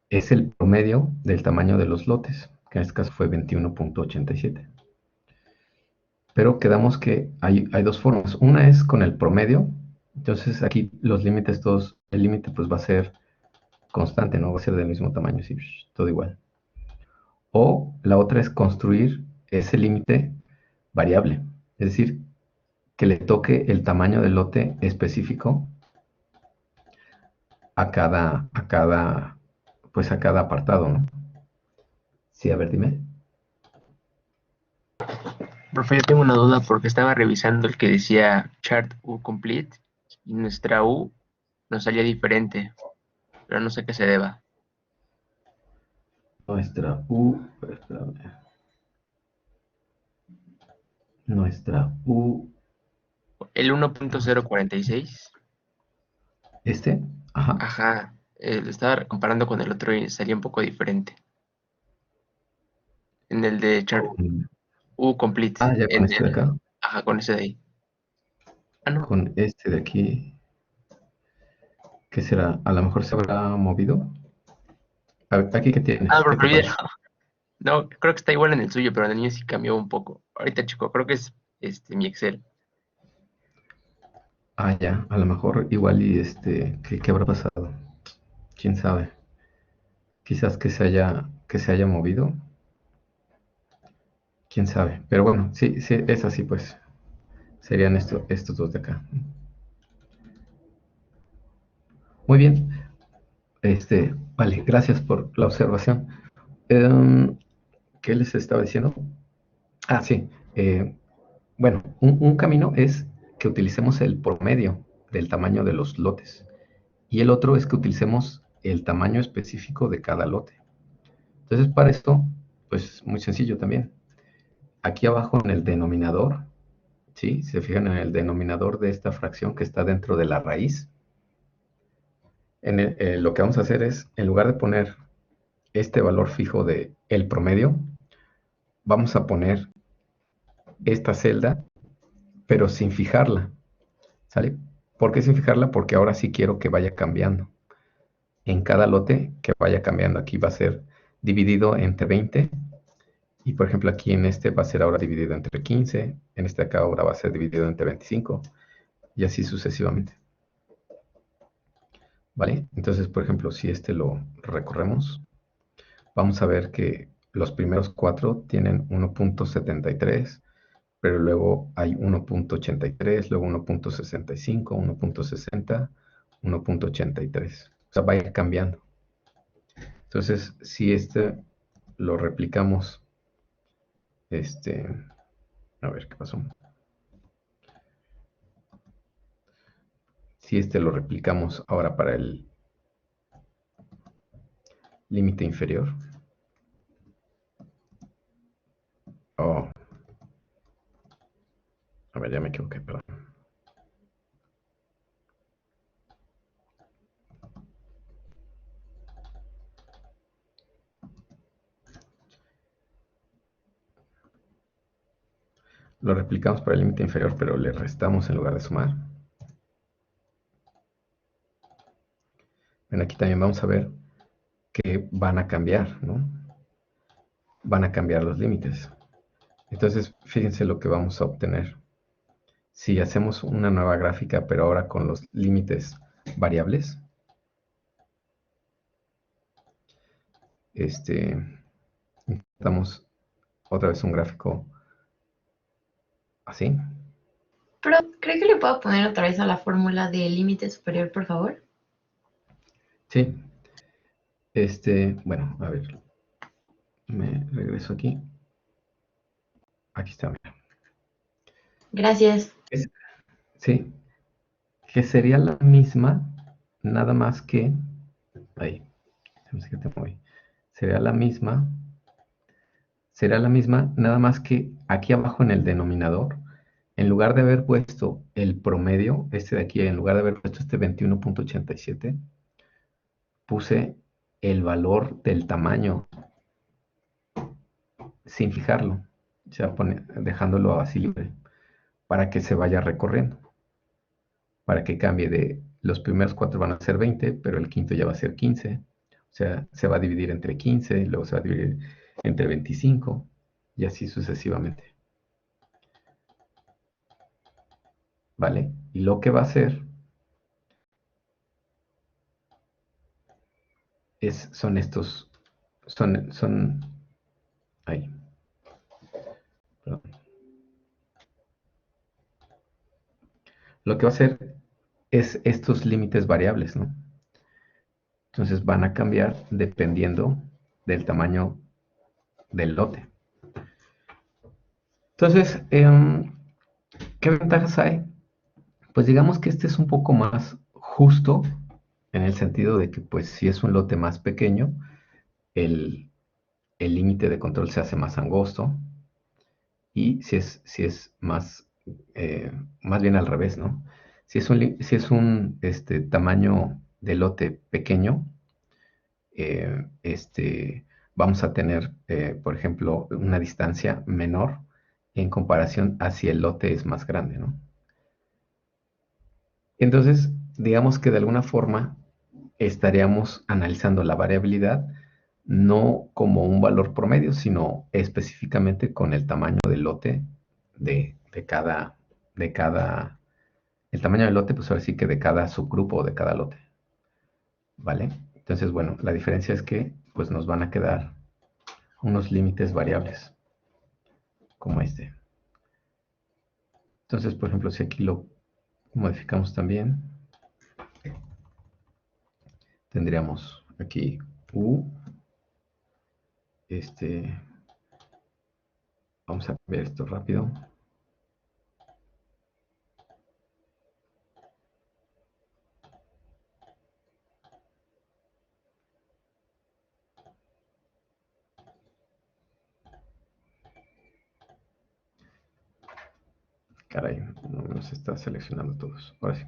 es el promedio del tamaño de los lotes, que en este caso fue 21.87. Pero quedamos que hay dos formas. Una es con el promedio. Entonces aquí los límites todos, el límite pues va a ser constante, no va a ser del mismo tamaño, sí, todo igual. O la otra es construir ese límite variable, es decir, que le toque el tamaño del lote específico pues a cada apartado, ¿no? Sí, a ver, dime. Profe, yo tengo una duda porque estaba revisando el que decía chart U complete y nuestra U nos salía diferente, pero no sé a qué se deba. Nuestra U, espérame. Nuestra U, El 1.046, este, ajá, ajá, lo estaba comparando con el otro y salía un poco diferente. En el de chart con, U complete, ya con este de acá, ajá, con ese de ahí. Ah, no. con este de aquí, ¿qué será? A lo mejor se habrá movido. A ver, aquí, ¿qué Ah, tienes? ¿Qué profe, te olvídalo. parece? No, creo que está igual en el suyo, pero en el mío sí cambió un poco. Ahorita, chico, creo que es mi Excel. Ya, a lo mejor igual y ¿qué habrá pasado? ¿Quién sabe? Quizás que se haya movido, quién sabe. Pero bueno, sí, sí, es así pues. Serían estos dos de acá. Muy bien, vale, gracias por la observación. Em, ¿Qué les estaba diciendo? Sí. Bueno, un camino es que utilicemos el promedio del tamaño de los lotes y el otro es que utilicemos el tamaño específico de cada lote. Entonces, para esto, pues muy sencillo también. Aquí abajo en el denominador, ¿sí? Se fijan en el denominador de esta fracción que está dentro de la raíz. Lo que vamos a hacer es, en lugar de poner este valor fijo de el promedio, vamos a poner esta celda, pero sin fijarla, ¿sale? ¿Por qué sin fijarla? Porque ahora sí quiero que vaya cambiando. En cada lote que vaya cambiando. Aquí va a ser dividido entre 20. Y por ejemplo aquí en este va a ser ahora dividido entre 15. En este acá ahora va a ser dividido entre 25. Y así sucesivamente. ¿Vale? Entonces, por ejemplo, si lo recorremos, vamos a ver que los primeros 4 tienen 1.73, pero luego hay 1.83, luego 1.65, 1.60, 1.83. O sea, va a ir cambiando. Entonces, si lo replicamos, a ver qué pasó. Si lo replicamos ahora para el límite inferior. Oh, a ver, ya me equivoqué, perdón. Lo replicamos para el límite inferior, pero le restamos en lugar de sumar. Bueno, aquí también vamos a ver que van a cambiar, ¿no? Van a cambiar los límites. Entonces, fíjense lo que vamos a obtener. Si hacemos una nueva gráfica, pero ahora con los límites variables, damos otra vez un gráfico así. Pero, ¿cree que le puedo poner otra vez a la fórmula de límite superior, por favor? Sí. Bueno, a ver. Me regreso aquí. Aquí está, mira. Gracias. Sí, que sería la misma, nada más que, ahí, no sé qué te moví. Sería la misma, nada más que aquí abajo en el denominador, en lugar de haber puesto el promedio, de aquí, en lugar de haber puesto 21.87, puse el valor del tamaño sin fijarlo, o sea, dejándolo así libre, para que se vaya recorriendo, para que cambie los primeros 4 van a ser 20, pero el quinto ya va a ser 15, o sea, se va a dividir entre 15, luego se va a dividir entre 25, y así sucesivamente, ¿vale? Y lo que va a hacer son estos, son, ahí, perdón. Lo que va a hacer es estos límites variables, ¿no? Entonces van a cambiar dependiendo del tamaño del lote. Entonces, ¿qué ventajas hay? Pues digamos que este es un poco más justo en el sentido de que, pues, si es un lote más pequeño, el el límite de control se hace más angosto y si es más bien al revés, ¿no? Si es un tamaño de lote pequeño, eh, este, vamos a tener, por ejemplo, una distancia menor en comparación a si el lote es más grande, ¿no? Entonces, digamos que de alguna forma estaríamos analizando la variabilidad no como un valor promedio, sino específicamente con el tamaño del lote de cada, el tamaño del lote, pues ahora sí que de cada subgrupo o de cada lote, ¿vale? Entonces, bueno, la diferencia es que pues nos van a quedar unos límites variables, como este. Entonces, por ejemplo, si aquí lo modificamos también, tendríamos aquí U, vamos a ver esto rápido. Caray, no nos está seleccionando todos. Ahora sí.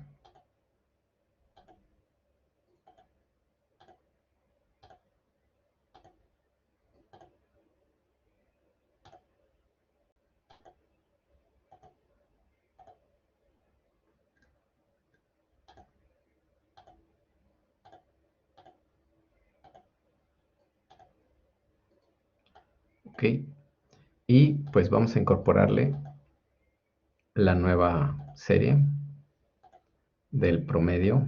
Ok. Y pues vamos a incorporarle la nueva serie del promedio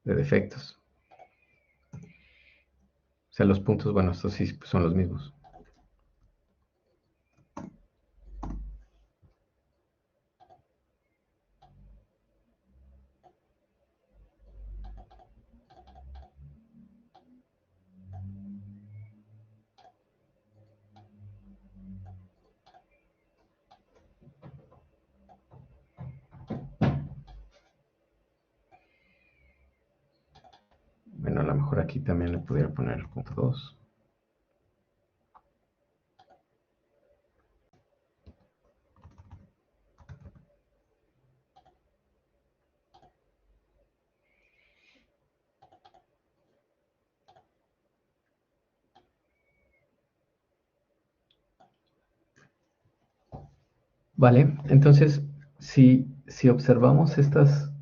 de defectos. O sea, los puntos, bueno, estos sí son los mismos. Bueno, a lo mejor aquí también le pudiera poner el punto 2. Vale, entonces, si observamos estas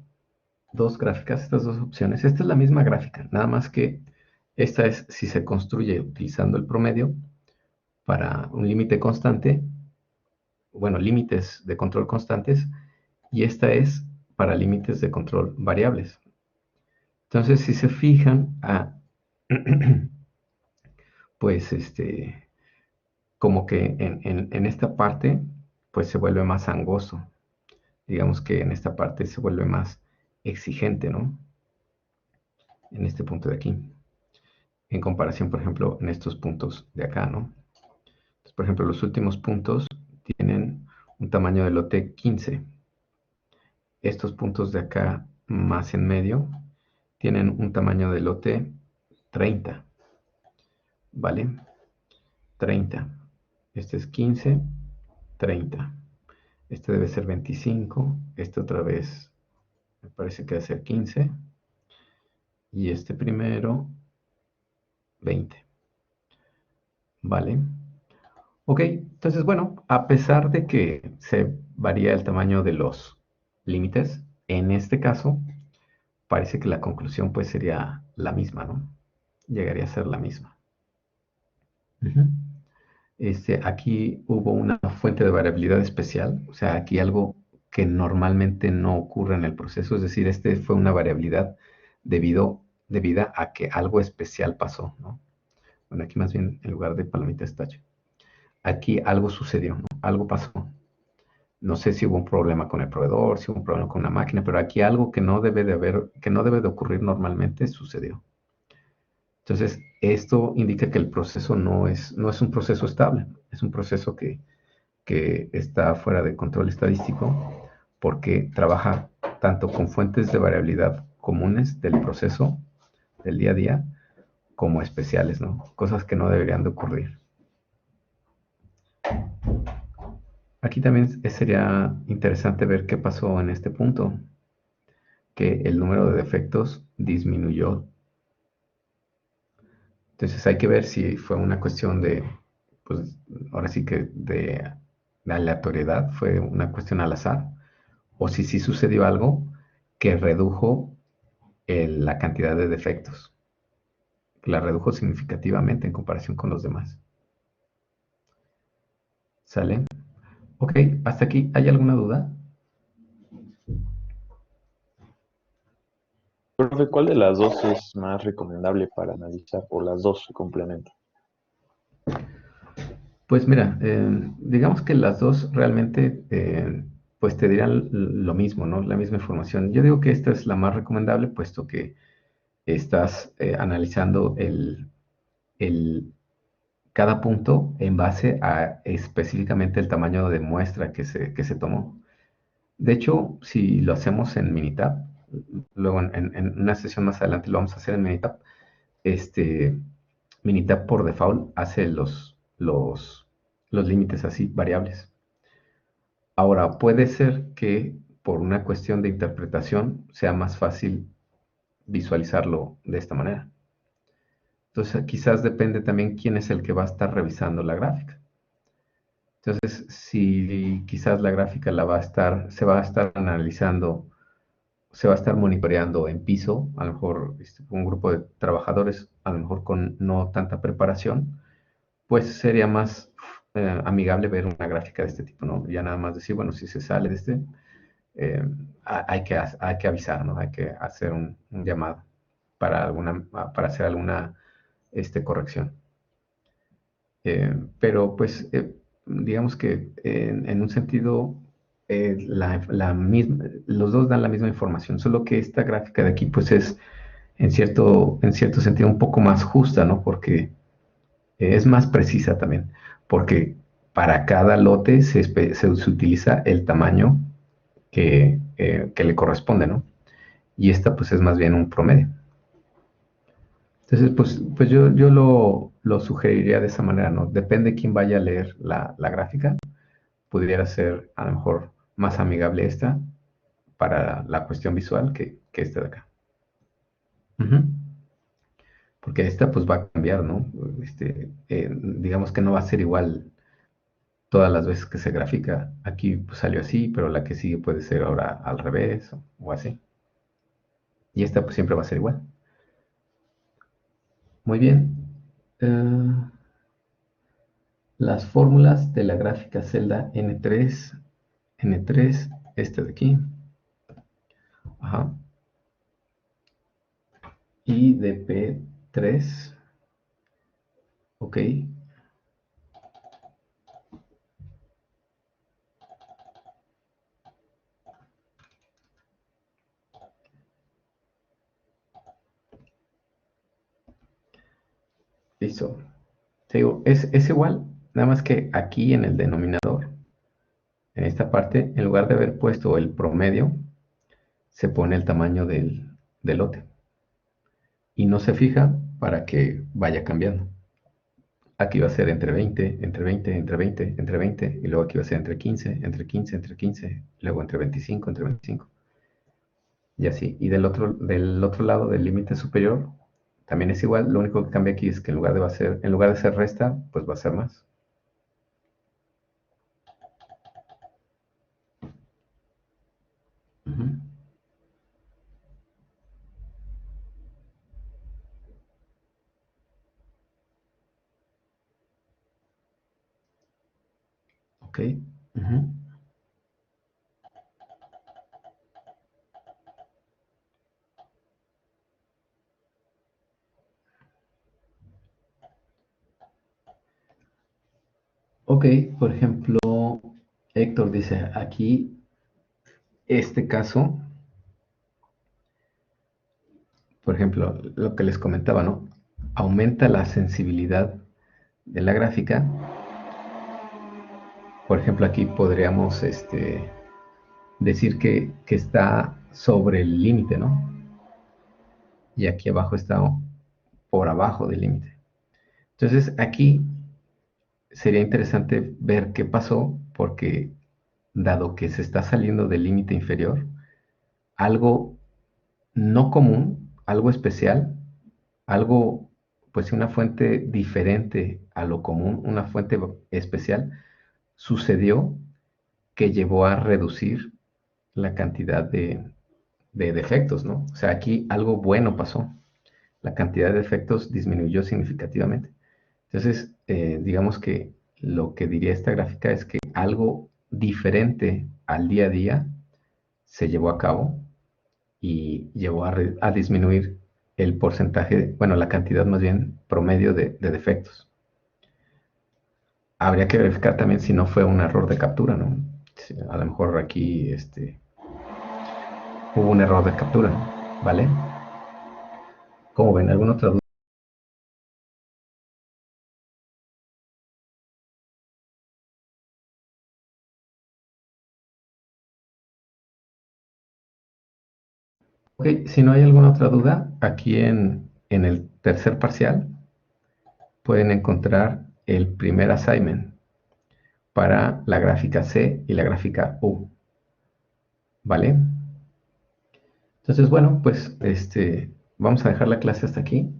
dos gráficas, estas dos opciones, esta es la misma gráfica, nada más que esta es si se construye utilizando el promedio para un límite constante, bueno, límites de control constantes, y esta es para límites de control variables. Entonces, si se fijan, pues como que en esta parte, pues se vuelve más angosto. Digamos que en esta parte se vuelve más exigente, ¿no? En este punto de aquí. En comparación, por ejemplo, en estos puntos de acá, ¿no? Entonces, por ejemplo, los últimos puntos tienen un tamaño de lote 15. Estos puntos de acá, más en medio, tienen un tamaño de lote 30. ¿Vale? 30. Este es 15, 30. Este debe ser 25. Este otra vez me parece que debe ser 15. Y este primero, 20. ¿Vale? Ok, entonces bueno, a pesar de que se varía el tamaño de los límites, en este caso parece que la conclusión pues sería la misma, ¿no? Llegaría a ser la misma. Ujú. Aquí hubo una fuente de variabilidad especial, o sea, aquí algo que normalmente no ocurre en el proceso, es decir, fue una variabilidad debida a que algo especial pasó, ¿no? Bueno, aquí más bien en lugar de palomita es tache. Aquí algo sucedió, ¿no? Algo pasó. No sé si hubo un problema con el proveedor, si hubo un problema con la máquina, pero aquí algo que no debe de haber, que no debe de ocurrir normalmente sucedió. Entonces, esto indica que el proceso no es un proceso estable, es un proceso que que está fuera de control estadístico porque trabaja tanto con fuentes de variabilidad comunes del proceso del día a día como especiales, ¿no? Cosas que no deberían de ocurrir. Aquí también sería interesante ver qué pasó en este punto, que el número de defectos disminuyó. Entonces hay que ver si fue una cuestión de, pues ahora sí que de aleatoriedad, fue una cuestión al azar, o si sí sucedió algo que redujo la cantidad de defectos, que la redujo significativamente en comparación con los demás. ¿Sale? Ok, hasta aquí, ¿hay alguna duda? Profe, ¿cuál de las dos es más recomendable para analizar? O las dos se complementan. Pues mira, digamos que las dos realmente pues te dirán lo mismo, ¿no? La misma información. Yo digo que esta es la más recomendable puesto que estás analizando cada punto en base a específicamente el tamaño de muestra que se tomó. De hecho, si lo hacemos en Minitab, luego en una sesión más adelante lo vamos a hacer en Minitab, este, Minitab por default hace los límites así, variables. Ahora, puede ser que por una cuestión de interpretación sea más fácil visualizarlo de esta manera. Entonces, quizás depende también quién es el que va a estar revisando la gráfica. Entonces, si quizás la gráfica se va a estar analizando, se va a estar monitoreando en piso, a lo mejor un grupo de trabajadores, a lo mejor con no tanta preparación, pues sería más amigable ver una gráfica de este tipo, ¿no? Ya nada más decir, bueno, si se sale de hay que avisar, ¿no? Hay que hacer un llamado para hacer alguna corrección. Pero pues digamos que en un sentido los dos dan la misma información, solo que esta gráfica de aquí pues es en cierto sentido un poco más justa, ¿no? Porque es más precisa también, porque para cada lote se utiliza el tamaño que le corresponde, ¿no? Y esta pues es más bien un promedio. Entonces, pues yo lo sugeriría de esa manera, ¿no? Depende quién vaya a leer la gráfica, pudiera ser a lo mejor más amigable esta para la cuestión visual que esta de acá. Ujú. Porque esta pues va a cambiar, ¿no? Digamos que no va a ser igual todas las veces que se grafica. Aquí pues, salió así, pero la que sigue puede ser ahora al revés o así. Y esta pues siempre va a ser igual. Muy bien. Las fórmulas de la gráfica celda N3, este de aquí, ajá, y de P3, ok, listo. Te digo, es igual, nada más que aquí en el denominador, en esta parte, en lugar de haber puesto el promedio, se pone el tamaño del lote y no se fija para que vaya cambiando. Aquí va a ser entre 20, entre 20, entre 20, entre 20, y luego aquí va a ser entre 15, entre 15, entre 15, luego entre 25, entre 25, y así. Y del otro lado del límite superior también es igual, lo único que cambia aquí es que en lugar de ser resta, pues va a ser más. Ujú. Ok. Ujú. Ok, por ejemplo, Héctor dice aquí, este caso, por ejemplo, lo que les comentaba, ¿no? Aumenta la sensibilidad de la gráfica Por ejemplo, aquí podríamos decir que está sobre el límite, ¿no? Y aquí abajo está por abajo del límite. Entonces, aquí sería interesante ver qué pasó, porque dado que se está saliendo del límite inferior, algo no común, algo especial, algo, pues una fuente diferente a lo común, una fuente especial, sucedió que llevó a reducir la cantidad de defectos, ¿no? O sea, aquí algo bueno pasó. La cantidad de defectos disminuyó significativamente. Entonces, digamos que lo que diría esta gráfica es que algo diferente al día a día se llevó a cabo y llevó a disminuir el porcentaje, bueno, la cantidad más bien promedio de defectos. Habría que verificar también si no fue un error de captura, ¿no? Si a lo mejor aquí hubo un error de captura, ¿no? ¿Vale? ¿Cómo ven? ¿Alguna otra duda? Ok, si no hay alguna otra duda, aquí en el tercer parcial pueden encontrar el primer assignment para la gráfica C y la gráfica U, ¿vale? Entonces, bueno, pues vamos a dejar la clase hasta aquí.